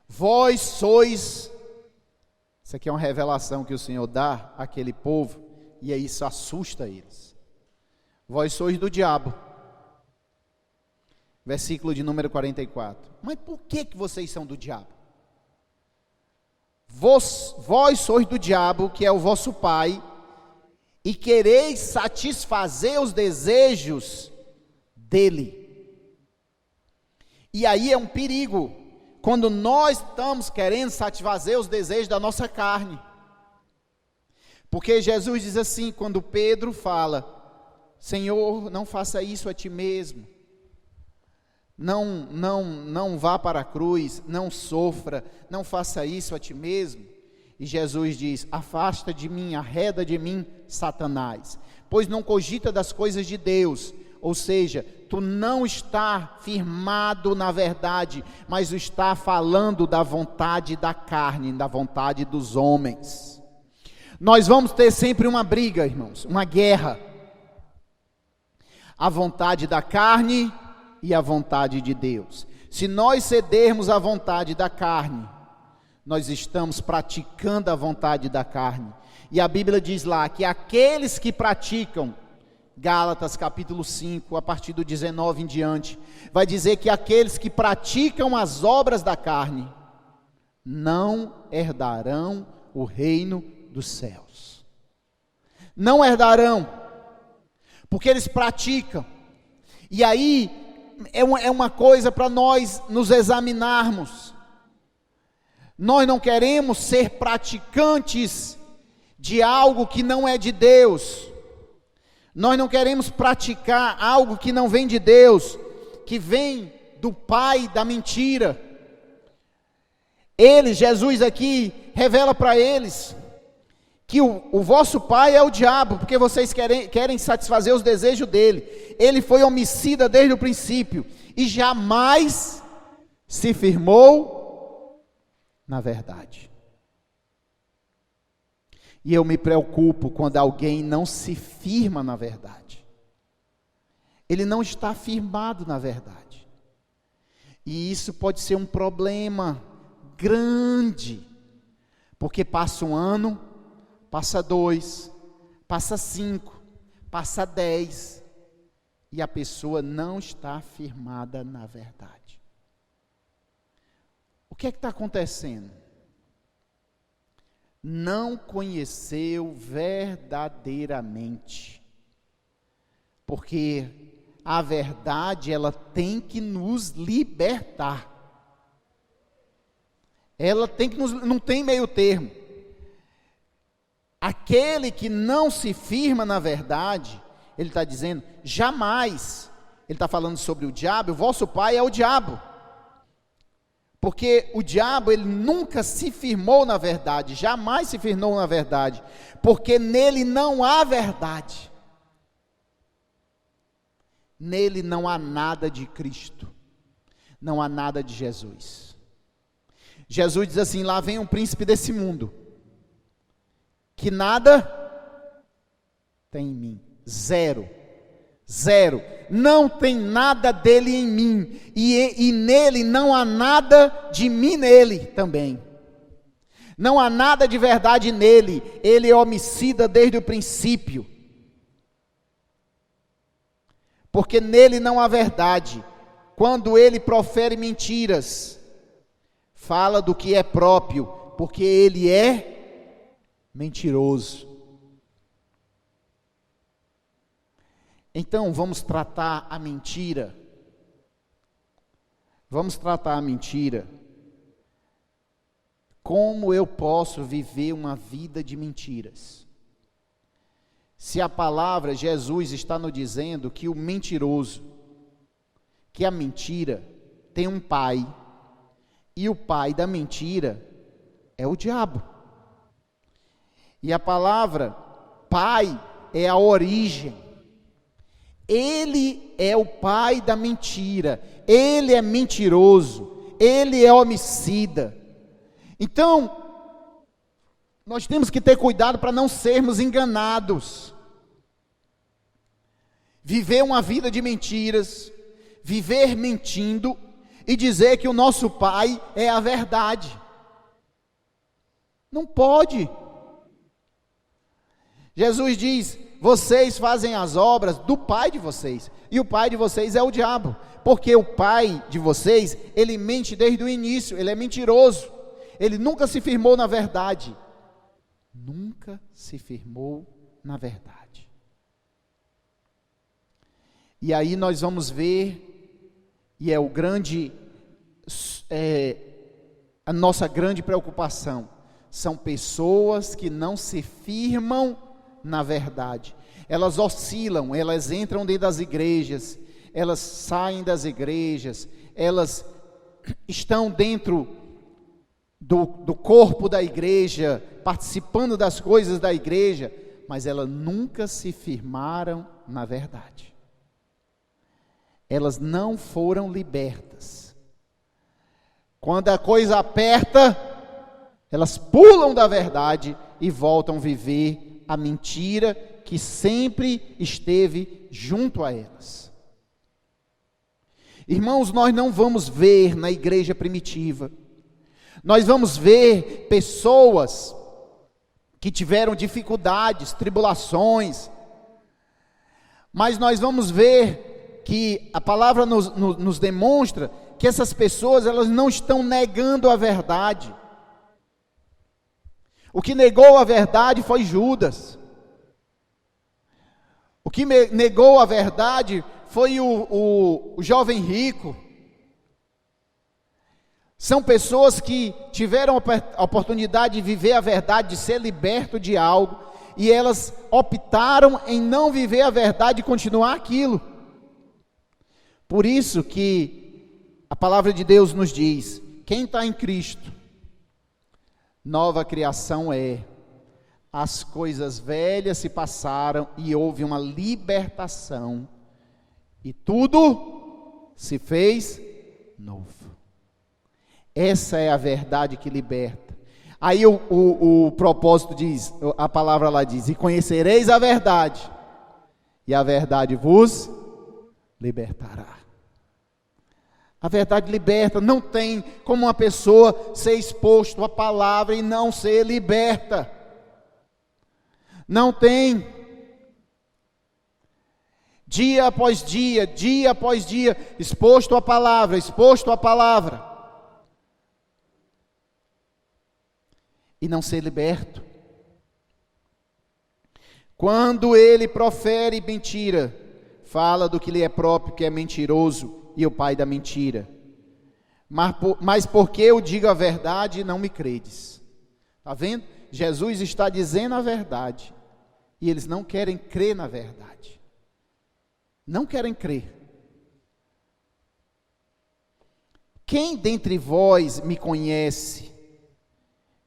Vós sois, isso aqui é uma revelação que o Senhor dá àquele povo, e isso assusta eles. Vós sois do diabo. Versículo de número 44. Mas por que vocês são do diabo? Vós sois do diabo, que é o vosso pai, e quereis satisfazer os desejos dele. E aí é um perigo, quando nós estamos querendo satisfazer os desejos da nossa carne. Porque Jesus diz assim, quando Pedro fala: Senhor, não faça isso a ti mesmo. Não vá para a cruz, não sofra, não faça isso a ti mesmo. E Jesus diz: afasta de mim, arreda de mim, Satanás, pois não cogita das coisas de Deus. Ou seja, tu não está firmado na verdade, mas está falando da vontade da carne, da vontade dos homens. Nós vamos ter sempre uma briga, irmãos, uma guerra. A vontade da carne e a vontade de Deus. Se nós cedermos à vontade da carne, nós estamos praticando a vontade da carne. E a Bíblia diz lá que aqueles que praticam, Gálatas capítulo 5, a partir do 19 em diante, vai dizer que aqueles que praticam as obras da carne não herdarão o reino dos céus. Não herdarão, porque eles praticam. E aí é uma coisa para nós nos examinarmos. Nós não queremos ser praticantes de algo que não é de Deus. Nós não queremos praticar algo que não vem de Deus, que vem do pai da mentira. Jesus aqui revela para eles que o vosso pai é o diabo, porque vocês querem satisfazer os desejos dele. Ele foi homicida desde o princípio e jamais se firmou na verdade. E eu me preocupo quando alguém não se firma na verdade. Ele não está firmado na verdade. E isso pode ser um problema grande, porque passa um ano, passa 2, passa 5, passa 10, e a pessoa não está firmada na verdade. O que é que está acontecendo? Não conheceu verdadeiramente, porque a verdade, ela tem que nos libertar, ela tem que não tem meio termo. Aquele que não se firma na verdade, ele está dizendo, jamais, ele está falando sobre o diabo, o vosso pai é o diabo. Porque o diabo, ele nunca se firmou na verdade, jamais se firmou na verdade, porque nele não há verdade. Nele não há nada de Cristo, não há nada de Jesus. Jesus diz assim, lá vem um príncipe desse mundo, que nada tem em mim. Zero. Zero. Não tem nada dele em mim. E nele não há nada de mim nele também. Não há nada de verdade nele. Ele é homicida desde o princípio. Porque nele não há verdade. Quando ele profere mentiras, fala do que é próprio, porque ele é mentiroso. Então, vamos tratar a mentira. Vamos tratar a mentira. Como eu posso viver uma vida de mentiras? Se a palavra, Jesus está nos dizendo que o mentiroso, que a mentira tem um pai, e o pai da mentira é o diabo. E a palavra pai é a origem. Ele é o pai da mentira, ele é mentiroso, ele é homicida. Então, nós temos que ter cuidado para não sermos enganados. Viver uma vida de mentiras, viver mentindo e dizer que o nosso pai é a verdade. Não pode. Jesus diz: vocês fazem as obras do pai de vocês, e o pai de vocês é o diabo, porque o pai de vocês, ele mente desde o início, ele é mentiroso, ele nunca se firmou na verdade. Nunca se firmou na verdade. E aí nós vamos ver, e é a nossa grande preocupação, são pessoas que não se firmam na verdade. Elas oscilam, elas entram dentro das igrejas, elas saem das igrejas, elas estão dentro do corpo da igreja, participando das coisas da igreja, mas elas nunca se firmaram na verdade. Elas não foram libertas. Quando a coisa aperta, elas pulam da verdade e voltam a viver a mentira que sempre esteve junto a elas. Irmãos, nós não vamos ver na igreja primitiva, nós vamos ver pessoas que tiveram dificuldades, tribulações, mas nós vamos ver que a palavra nos demonstra que essas pessoas, elas não estão negando a verdade. O que negou a verdade foi Judas. O que negou a verdade foi o jovem rico. São pessoas que tiveram a oportunidade de viver a verdade, de ser liberto de algo, e elas optaram em não viver a verdade e continuar aquilo. Por isso que a palavra de Deus nos diz: quem está em Cristo, nova criação é. As coisas velhas se passaram e houve uma libertação, e tudo se fez novo. Essa é a verdade que liberta. Aí o propósito diz, a palavra lá diz: e conhecereis a verdade, e a verdade vos libertará. A verdade liberta. Não tem como uma pessoa ser exposto à palavra e não ser liberta. Não tem. Dia após dia, exposto à palavra, e não ser liberto. Quando ele profere mentira, fala do que lhe é próprio, que é mentiroso e o pai da mentira. Mas porque eu digo a verdade, não me credes. Está vendo? Jesus está dizendo a verdade, e eles não querem crer na verdade. Não querem crer. Quem dentre vós me conhece,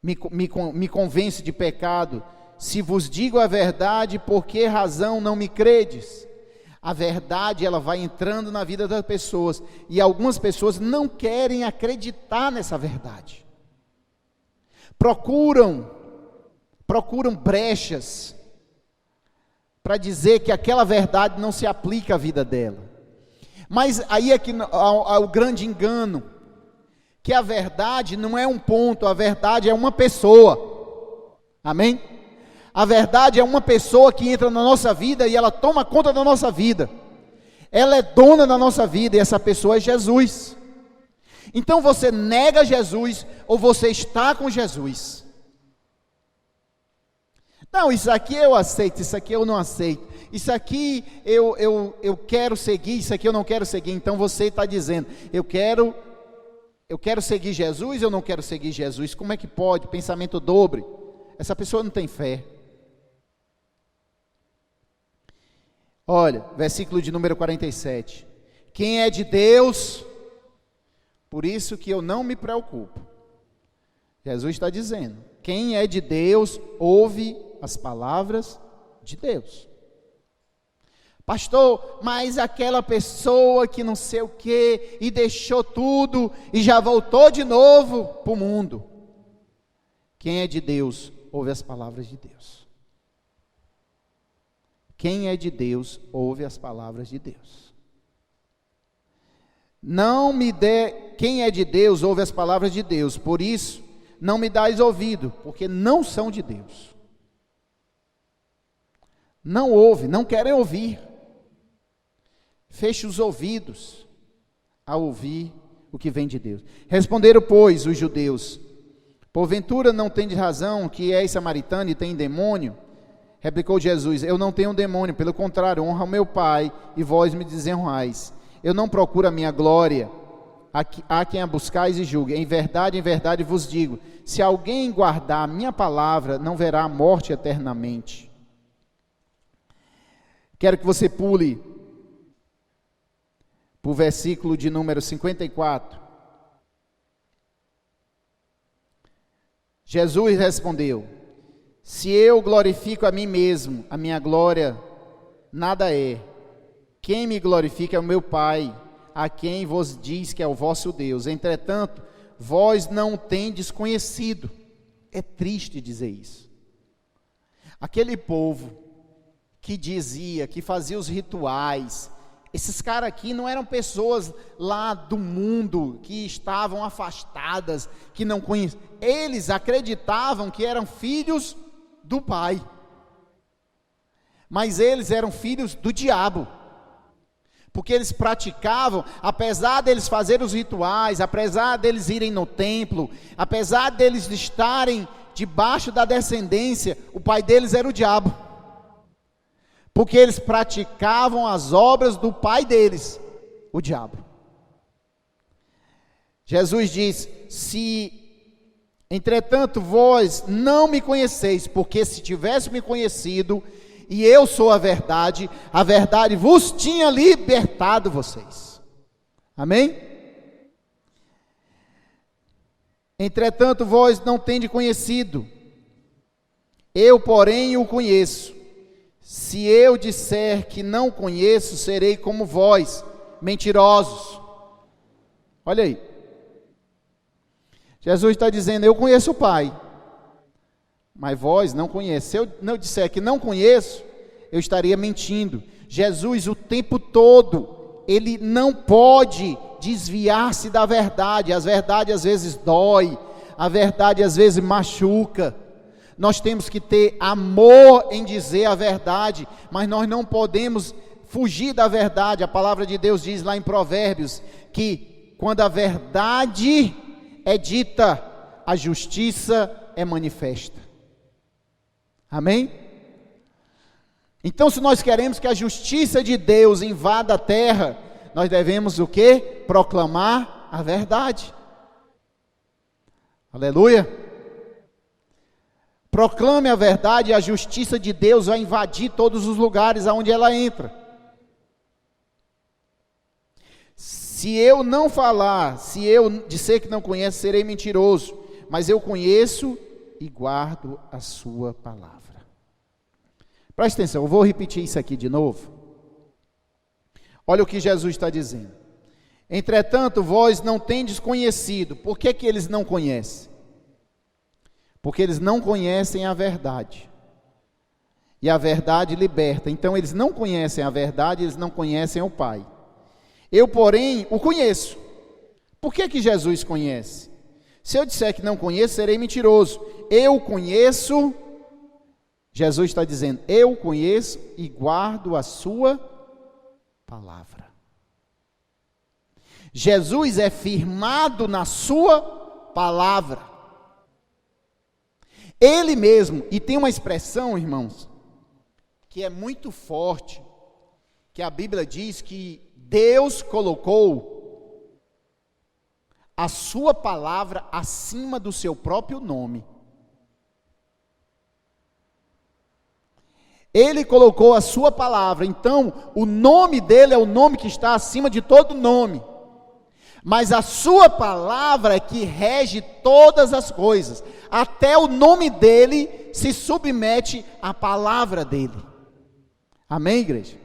me convence de pecado, se vos digo a verdade, por que razão não me credes? A verdade, ela vai entrando na vida das pessoas, e algumas pessoas não querem acreditar nessa verdade. Procuram brechas para dizer que aquela verdade não se aplica à vida dela. Mas aí é que há o grande engano, que a verdade não é um ponto, a verdade é uma pessoa. Amém? A verdade é uma pessoa que entra na nossa vida e ela toma conta da nossa vida. Ela é dona da nossa vida e essa pessoa é Jesus. Então você nega Jesus ou você está com Jesus? Não, isso aqui eu aceito, isso aqui eu não aceito. Isso aqui eu quero seguir, isso aqui eu não quero seguir. Então você está dizendo, eu quero seguir Jesus, eu não quero seguir Jesus. Como é que pode? Pensamento dobre. Essa pessoa não tem fé. Olha, versículo de número 47. Quem é de Deus, por isso que eu não me preocupo. Jesus está dizendo, quem é de Deus, ouve as palavras de Deus. Pastor, mas aquela pessoa que não sei o que, e deixou tudo, e já voltou de novo para o mundo. Quem é de Deus, ouve as palavras de Deus. Quem é de Deus, ouve as palavras de Deus. Quem é de Deus, ouve as palavras de Deus. Por isso, não me dais ouvido, porque não são de Deus. Não ouve, não querem ouvir. Feche os ouvidos a ouvir o que vem de Deus. Responderam, pois, os judeus: porventura não tendes razão que és samaritano e tem demônio? Replicou Jesus: eu não tenho demônio, pelo contrário, honra o meu Pai, e vós me desonrais. Eu não procuro a minha glória, há quem a buscais e julgue. Em verdade vos digo, se alguém guardar a minha palavra, não verá a morte eternamente. Quero que você pule para o versículo de número 54. Jesus respondeu: se eu glorifico a mim mesmo, a minha glória nada é. Quem me glorifica é o meu Pai, a quem vos diz que é o vosso Deus. Entretanto, vós não tendes conhecido. É triste dizer isso. Aquele povo que dizia, que fazia os rituais, esses caras aqui não eram pessoas lá do mundo, que estavam afastadas, que não conheciam. Eles acreditavam que eram filhos do Pai, mas eles eram filhos do diabo, porque eles praticavam, apesar deles fazerem os rituais, apesar deles irem no templo, apesar deles estarem debaixo da descendência, o pai deles era o diabo, porque eles praticavam as obras do pai deles, o diabo. Jesus diz: entretanto vós não me conheceis, porque se tivesse me conhecido, e eu sou a verdade vos tinha libertado vocês. Amém? Entretanto vós não tendes conhecido, eu porém o conheço. Se eu disser que não conheço, serei como vós, mentirosos. Olha aí. Jesus está dizendo, eu conheço o Pai, mas vós não conhecem. Se eu não disser que não conheço, eu estaria mentindo. Jesus o tempo todo, ele não pode desviar-se da verdade. A verdade às vezes dói, a verdade às vezes machuca. Nós temos que ter amor em dizer a verdade, mas nós não podemos fugir da verdade. A palavra de Deus diz lá em Provérbios, que quando a verdade é dita, a justiça é manifesta. Amém? Então, se nós queremos que a justiça de Deus invada a terra, nós devemos o quê? Proclamar a verdade. Aleluia! Proclame a verdade e a justiça de Deus vai invadir todos os lugares aonde ela entra. Se eu não falar, se eu disser que não conheço, serei mentiroso, mas eu conheço e guardo a sua palavra. Presta atenção, eu vou repetir isso aqui de novo. Olha o que Jesus está dizendo. Entretanto, vós não tendes conhecido. Por que que eles não conhecem? Porque eles não conhecem a verdade. E a verdade liberta. Então eles não conhecem a verdade, eles não conhecem o Pai. Eu, porém, o conheço. Por que Jesus conhece? Se eu disser que não conheço, serei mentiroso. Eu conheço, Jesus está dizendo, eu conheço e guardo a sua palavra. Jesus é firmado na sua palavra. Ele mesmo, e tem uma expressão, irmãos, que é muito forte, que a Bíblia diz que Deus colocou a sua palavra acima do seu próprio nome. Ele colocou a sua palavra, então o nome dele é o nome que está acima de todo nome. Mas a sua palavra é que rege todas as coisas. Até o nome dele se submete à palavra dele. Amém, igreja?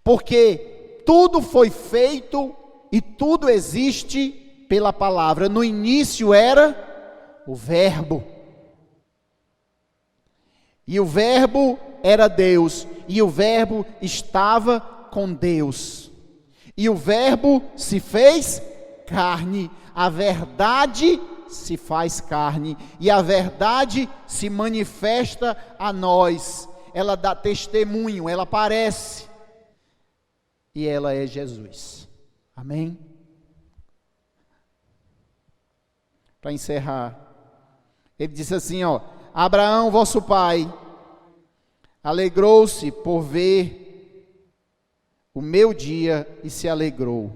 Porque tudo foi feito e tudo existe pela palavra. No início era o Verbo. E o Verbo era Deus. E o Verbo estava com Deus. E o Verbo se fez carne. A verdade se faz carne. E a verdade se manifesta a nós. Ela dá testemunho, ela aparece. E ela é Jesus. Amém? Para encerrar, ele disse assim, ó: Abraão, vosso pai, alegrou-se por ver o meu dia e se alegrou.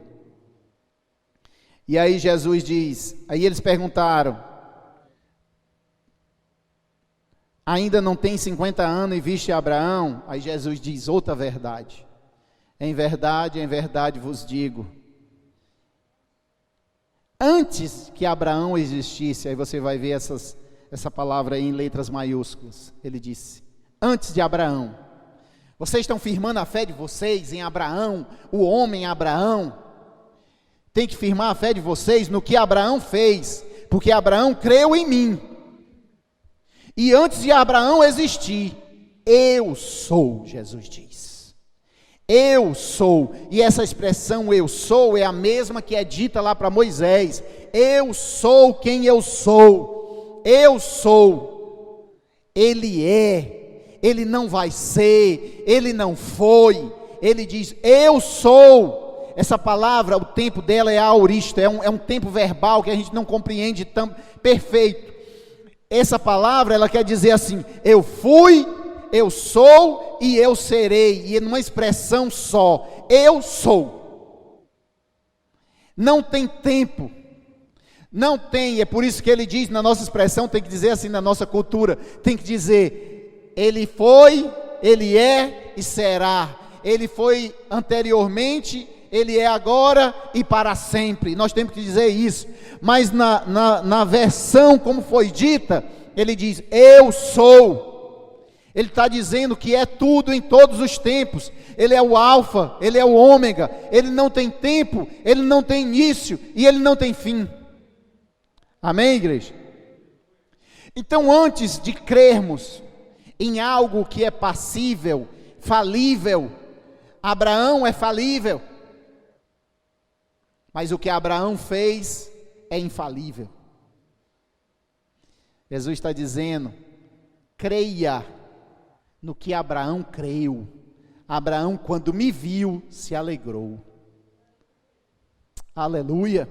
E aí Jesus diz, aí eles perguntaram, ainda não tem 50 anos e viste Abraão? Aí Jesus diz outra verdade. Em verdade vos digo. Antes que Abraão existisse, aí você vai ver essa palavra aí em letras maiúsculas. Ele disse, antes de Abraão. Vocês estão firmando a fé de vocês em Abraão, o homem Abraão. Tem que firmar a fé de vocês no que Abraão fez, porque Abraão creu em mim. E antes de Abraão existir, eu sou, Jesus diz. Eu sou, e essa expressão eu sou é a mesma que é dita lá para Moisés. Eu sou quem eu sou. Eu sou. Ele é, ele não vai ser, ele não foi. Ele diz, eu sou. Essa palavra, o tempo dela é aorista, é um tempo verbal que a gente não compreende tão perfeito. Essa palavra, ela quer dizer assim, eu fui, eu sou e eu serei, e numa expressão só, eu sou. Não tem tempo, não tem, é por isso que ele diz, na nossa expressão, tem que dizer assim, na nossa cultura, tem que dizer, ele foi, ele é e será. Ele foi anteriormente, ele é agora e para sempre. Nós temos que dizer isso. Mas na versão como foi dita, ele diz, eu sou. Ele está dizendo que é tudo em todos os tempos. Ele é o alfa, ele é o ômega. Ele não tem tempo, ele não tem início e ele não tem fim. Amém, igreja? Então, antes de crermos em algo que é passível, falível, Abraão é falível. Mas o que Abraão fez é infalível. Jesus está dizendo, creia no que Abraão creu. Abraão, quando me viu, se alegrou. Aleluia.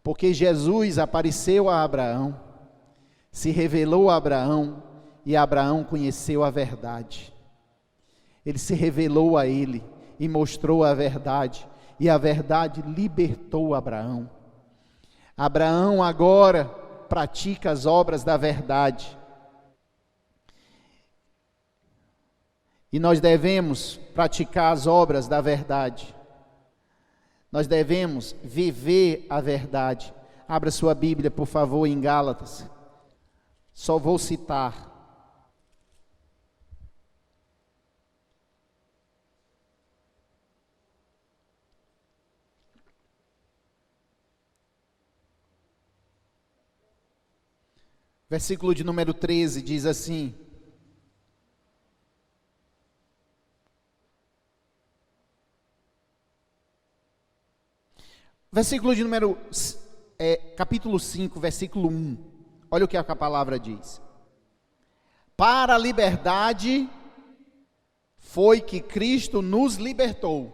Porque Jesus apareceu a Abraão, se revelou a Abraão, e Abraão conheceu a verdade. Ele se revelou a ele e mostrou a verdade. E a verdade libertou Abraão. Abraão agora pratica as obras da verdade. E nós devemos praticar as obras da verdade. Nós devemos viver a verdade. Abra sua Bíblia, por favor, em Gálatas. Só vou citar. Versículo de número 13 diz assim: Versículo de número, capítulo 5, versículo 1. Olha o que a palavra diz. Para a liberdade foi que Cristo nos libertou.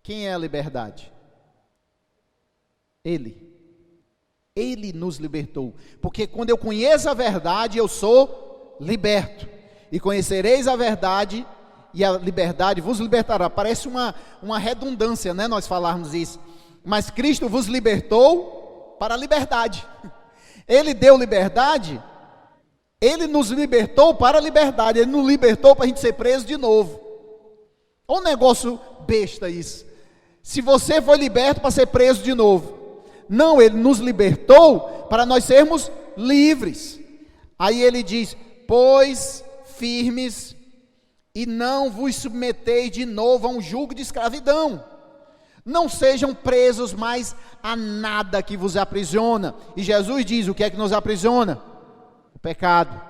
Quem é a liberdade? Ele. Ele nos libertou. Porque quando eu conheço a verdade, eu sou liberto. E conhecereis a verdade, e a liberdade vos libertará. Parece uma redundância, né, nós falarmos isso. Mas Cristo vos libertou para a liberdade. Ele deu liberdade, Ele nos libertou para a liberdade. Ele nos libertou para a gente ser preso de novo. Olha um negócio besta isso. Se você foi liberto para ser preso de novo. Não, Ele nos libertou para nós sermos livres. Aí Ele diz, pois firmes e não vos submeteis de novo a um jugo de escravidão. Não sejam presos mais a nada que vos aprisiona. E Jesus diz, o que é que nos aprisiona? O pecado.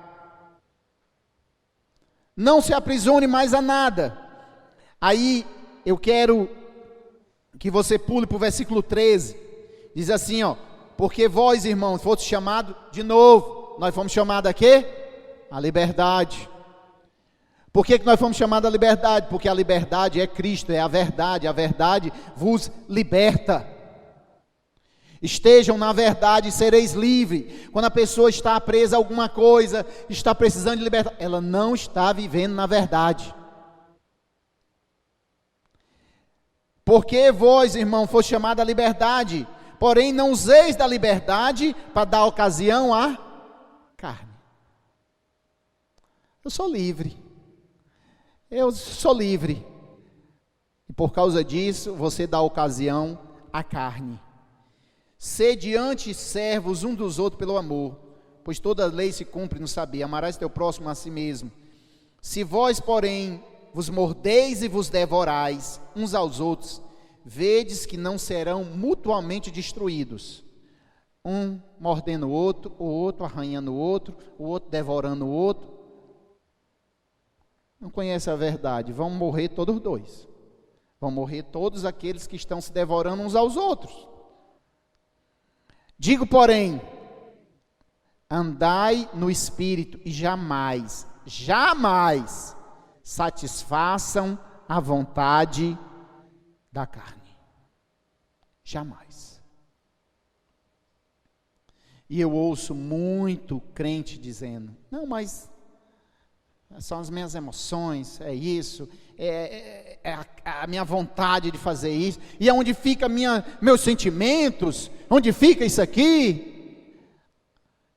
Não se aprisione mais a nada. Aí eu quero que você pule para o versículo 13. Diz assim, ó, porque vós, irmãos, foste chamados de novo. Nós fomos chamados a quê? A liberdade. Por que nós fomos chamados à liberdade? Porque a liberdade é Cristo, é a verdade vos liberta. Estejam na verdade e sereis livres. Quando a pessoa está presa a alguma coisa, está precisando de libertação, ela não está vivendo na verdade. Porque vós, irmão, foste chamados à liberdade, porém não useis da liberdade para dar ocasião à carne. Eu sou livre. Eu sou livre, e por causa disso, você dá ocasião à carne. Sede antes servos um dos outros pelo amor, pois toda a lei se cumpre no saber, amarás teu próximo a si mesmo. Se vós, porém, vos mordeis e vos devorais uns aos outros, vedes que não serão mutuamente destruídos, um mordendo o outro arranhando o outro devorando o outro. Não conhece a verdade, vão morrer todos dois. Vão morrer todos aqueles que estão se devorando uns aos outros. Digo, porém, andai no Espírito e jamais satisfaçam a vontade da carne. Jamais. E eu ouço muito crente dizendo, não, mas são as minhas emoções, é isso, é a minha vontade de fazer isso, e aonde fica meus sentimentos, onde fica isso aqui?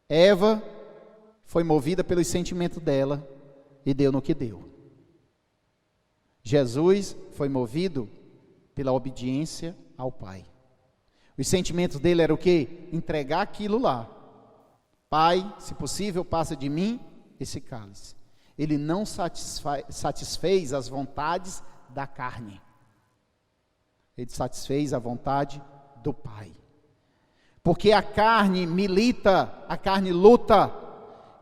Eva foi movida pelos sentimentos dela, e deu no que deu. Jesus foi movido pela obediência ao Pai. Os sentimentos dele eram o quê? Entregar aquilo lá. Pai, se possível, passa de mim esse cálice. Ele não satisfez as vontades da carne. Ele satisfez a vontade do Pai. Porque a carne milita, a carne luta.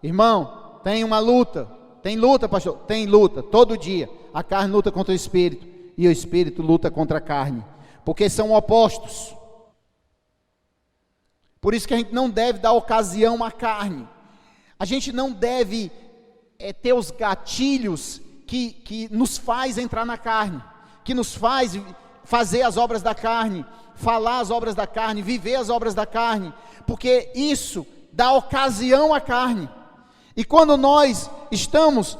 Irmão, tem uma luta. Tem luta, pastor? Tem luta, todo dia. A carne luta contra o Espírito. E o Espírito luta contra a carne. Porque são opostos. Por isso que a gente não deve dar ocasião à carne. A gente não deve ter os gatilhos que nos faz entrar na carne, que nos faz fazer as obras da carne, falar as obras da carne, viver as obras da carne, porque isso dá ocasião à carne. E quando nós estamos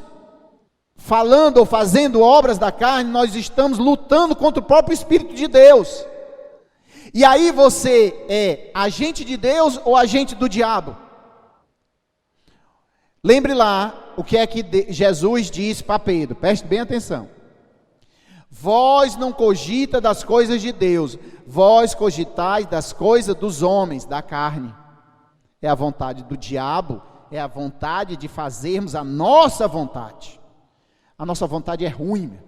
falando ou fazendo obras da carne, nós estamos lutando contra o próprio Espírito de Deus. E aí você é agente de Deus ou agente do diabo? Lembre lá o que é que Jesus disse para Pedro, preste bem atenção. Vós não cogita das coisas de Deus, vós cogitais das coisas dos homens, da carne. É a vontade do diabo, é a vontade de fazermos a nossa vontade. A nossa vontade é ruim.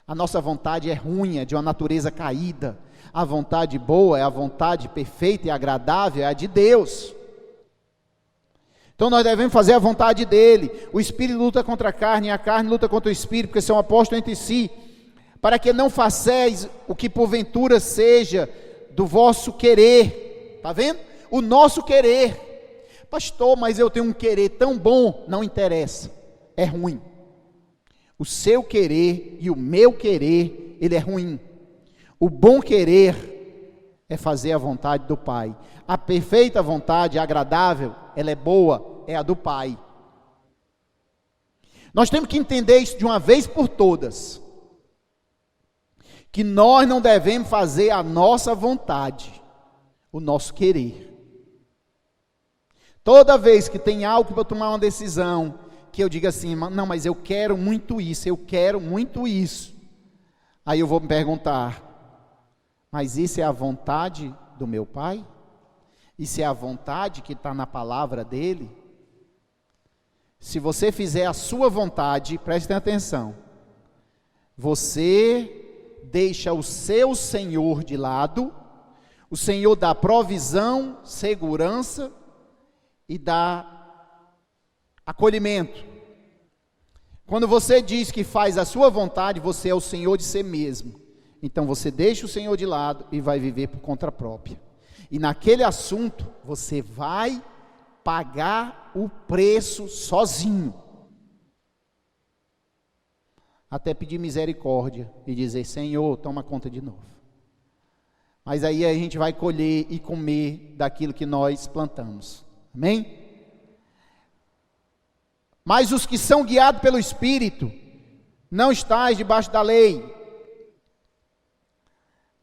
A nossa vontade é ruim, é de uma natureza caída. A vontade boa é a vontade perfeita e agradável, é a de Deus. Então nós devemos fazer a vontade dele. O Espírito luta contra a carne, e a carne luta contra o Espírito, porque são opostos entre si, para que não façais o que porventura seja do vosso querer. Está vendo? O nosso querer. Pastor, mas eu tenho um querer tão bom. Não interessa, é ruim. O seu querer e o meu querer, ele é ruim. O bom querer é fazer a vontade do Pai. A perfeita vontade, agradável, ela é boa, é a do Pai. Nós temos que entender isso de uma vez por todas. Que nós não devemos fazer a nossa vontade, o nosso querer. Toda vez que tem algo para tomar uma decisão, que eu diga assim, não, mas eu quero muito isso, eu quero muito isso. Aí eu vou me perguntar, mas isso é a vontade do meu Pai? Isso é a vontade que está na palavra dele? Se você fizer a sua vontade, prestem atenção, você deixa o seu Senhor de lado, o Senhor dá provisão, segurança e dá acolhimento. Quando você diz que faz a sua vontade, você é o Senhor de si mesmo. Então você deixa o Senhor de lado e vai viver por conta própria. E naquele assunto, você vai pagar o preço sozinho. Até pedir misericórdia e dizer, Senhor, toma conta de novo. Mas aí a gente vai colher e comer daquilo que nós plantamos. Amém? Mas os que são guiados pelo Espírito, não estáis debaixo da lei.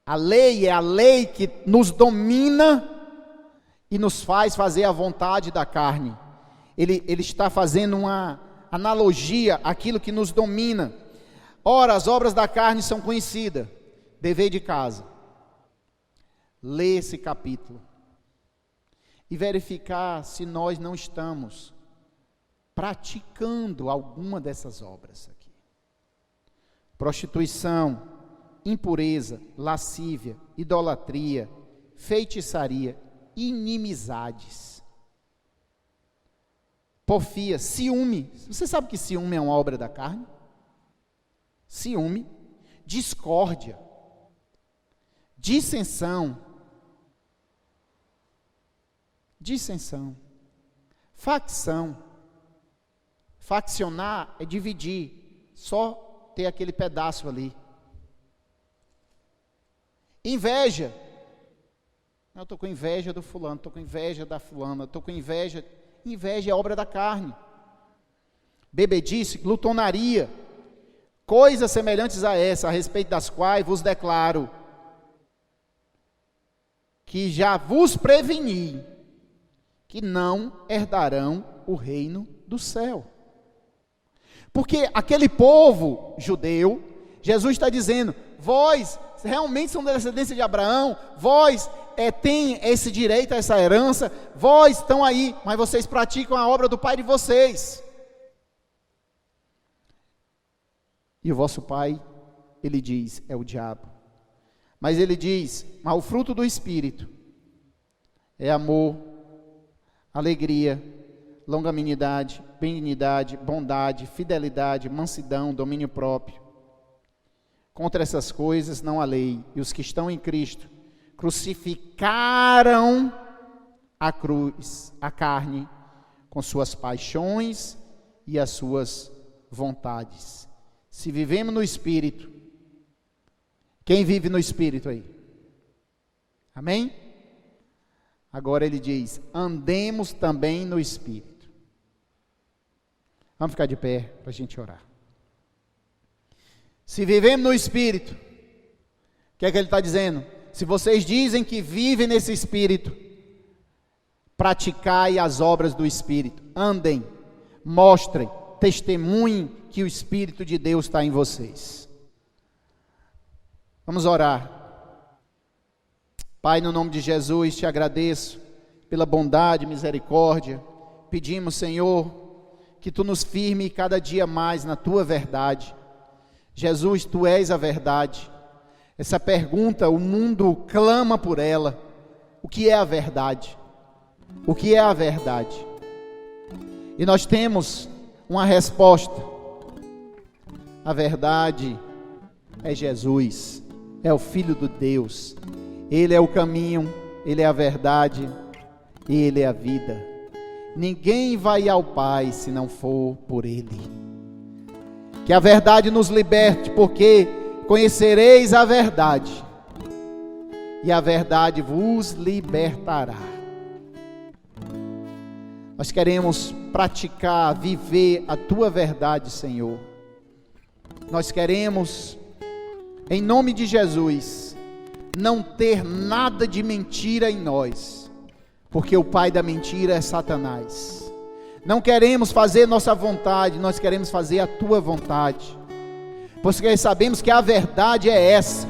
A lei é a lei que nos domina e nos faz fazer a vontade da carne. Ele está fazendo uma analogia àquilo que nos domina. Ora, as obras da carne são conhecidas. Dever de casa. Lê esse capítulo. E verificar se nós não estamos praticando alguma dessas obras aqui. Prostituição, impureza, lascívia, idolatria, feitiçaria, inimizades, porfia, ciúme. Você sabe que ciúme é uma obra da carne? Ciúme, discórdia, dissensão, facção. Faccionar é dividir, só ter aquele pedaço ali. Inveja. Eu estou com inveja do fulano, estou com inveja da fulana, estou com inveja. Inveja é obra da carne. Bebedice, glutonaria, coisas semelhantes a essa, a respeito das quais vos declaro, que já vos preveni, que não herdarão o reino do céu. Porque aquele povo judeu, Jesus está dizendo, vós realmente são da descendência de Abraão, vós têm esse direito a essa herança, vós estão aí, mas vocês praticam a obra do pai de vocês. E o vosso pai, ele diz, é o diabo. Mas ele diz, mas o fruto do Espírito é amor, alegria, longanimidade, benignidade, bondade, fidelidade, mansidão, domínio próprio. Contra essas coisas não há lei. E os que estão em Cristo crucificaram a cruz, a carne, com suas paixões e as suas vontades. Se vivemos no Espírito, quem vive no Espírito aí? Amém? Agora ele diz, andemos também no Espírito. Vamos ficar de pé para a gente orar. Se vivemos no Espírito, o que é que ele está dizendo? Se vocês dizem que vivem nesse Espírito, praticai as obras do Espírito. Andem, mostrem, testemunhem que o Espírito de Deus está em vocês. Vamos orar. Pai, no nome de Jesus, te agradeço pela bondade e misericórdia. Pedimos, Senhor, que Tu nos firme cada dia mais na Tua verdade. Jesus, Tu és a verdade. Essa pergunta, o mundo clama por ela. O que é a verdade? O que é a verdade? E nós temos uma resposta. A verdade é Jesus, é o Filho de Deus. Ele é o caminho, Ele é a verdade, Ele é a vida. Ninguém vai ao Pai se não for por Ele. Que a verdade nos liberte, porque conhecereis a verdade, e a verdade vos libertará. Nós queremos praticar, viver a Tua verdade, Senhor. Nós queremos, em nome de Jesus, não ter nada de mentira em nós, porque o pai da mentira é Satanás. Não queremos fazer nossa vontade, nós queremos fazer a Tua vontade, porque sabemos que a verdade é essa: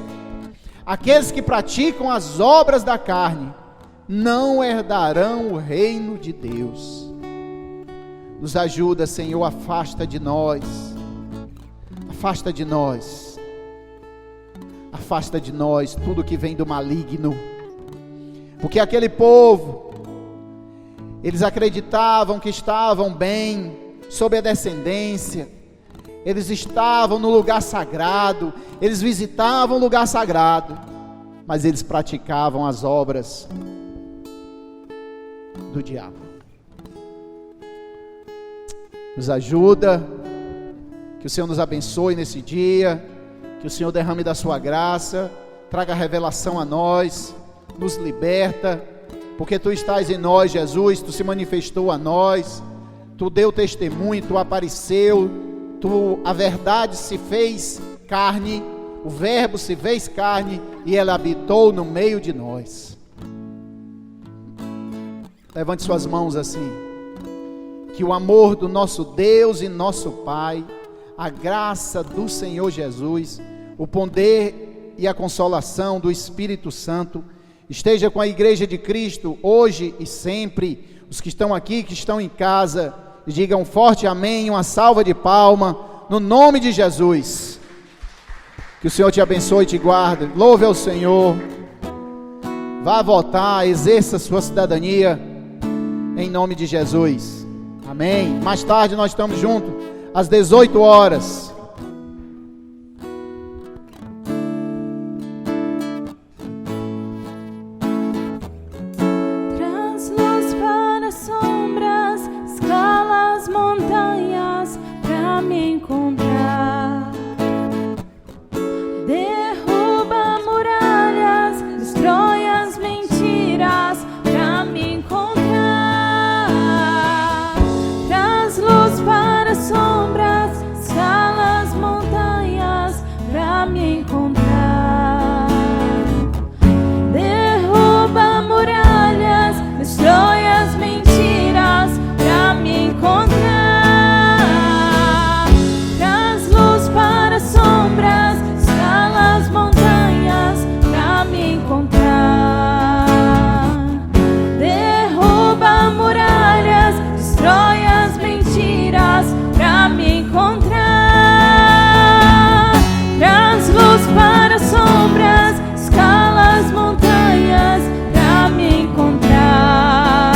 aqueles que praticam as obras da carne não herdarão o reino de Deus. Nos ajuda, Senhor, afasta de nós tudo que vem do maligno, porque aquele povo, eles acreditavam que estavam bem, sob a descendência, eles estavam no lugar sagrado, eles visitavam o lugar sagrado, mas eles praticavam as obras do diabo. Nos ajuda, que o Senhor nos abençoe nesse dia, que o Senhor derrame da sua graça, traga revelação a nós, nos liberta, porque Tu estás em nós, Jesus, Tu se manifestou a nós, Tu deu testemunho, Tu apareceu, a verdade se fez carne, o verbo se fez carne e ela habitou no meio de nós. Levante suas mãos assim. Que o amor do nosso Deus e nosso Pai, a graça do Senhor Jesus, o poder e a consolação do Espírito Santo esteja com a Igreja de Cristo hoje e sempre. Os que estão aqui, que estão em casa, digam um forte amém, uma salva de palma, no nome de Jesus. Que o Senhor te abençoe e te guarde. Louve ao Senhor. Vá votar, exerça sua cidadania em nome de Jesus. Amém. Mais tarde nós estamos juntos às 18 horas. Traz luz para as sombras, escala as montanhas pra me encontrar. Derruba muralhas, destrói as mentiras pra me encontrar. Traz luz para as sombras, escala as montanhas pra me encontrar. Derruba muralhas, destrói as mentiras pra me encontrar. Traz luz para as sombras, escala as montanhas pra me encontrar. Derruba muralhas, destrói as mentiras pra me encontrar. Traz luz para as sombras, escala as montanhas pra me encontrar.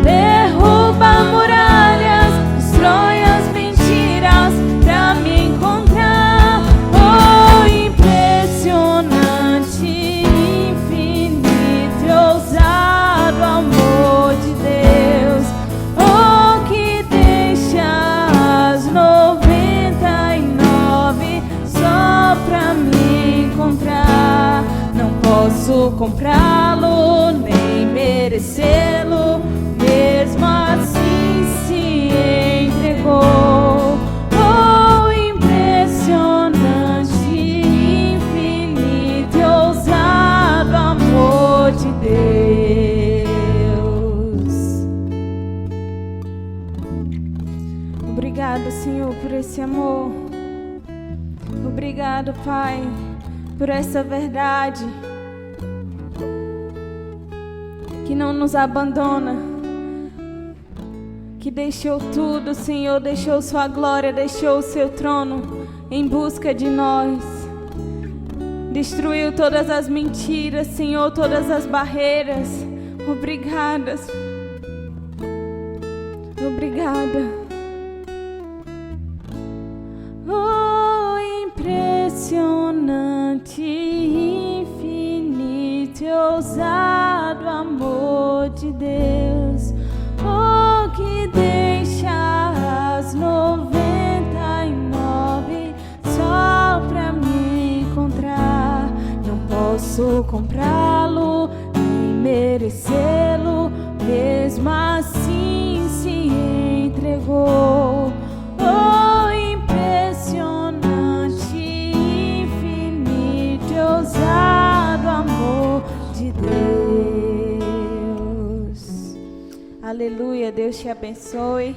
Derruba muralhas, destrói as mentiras pra me encontrar. Oh, impressionante, infinito e ousado amor de Deus. Oh, que deixa as 99 só pra me encontrar. Não posso comprá-lo, nem merecê-lo, mesmo assim se entregou. Oh, impressionante, infinito e ousado amor de Deus. Obrigado, Senhor, por esse amor. Obrigado, Pai, por essa verdade que não nos abandona, que deixou tudo, Senhor, deixou sua glória, deixou o seu trono em busca de nós. Destruiu todas as mentiras, Senhor, todas as barreiras. Obrigada. Obrigada. Oh, impressionante. ousado amor de Deus, oh, que deixa as 99 só pra me encontrar. Não posso comprá-lo nem merecê-lo, mesmo assim se entregou. Oh, impressionante, infinito e ousado amor de Deus. Aleluia, Deus te abençoe.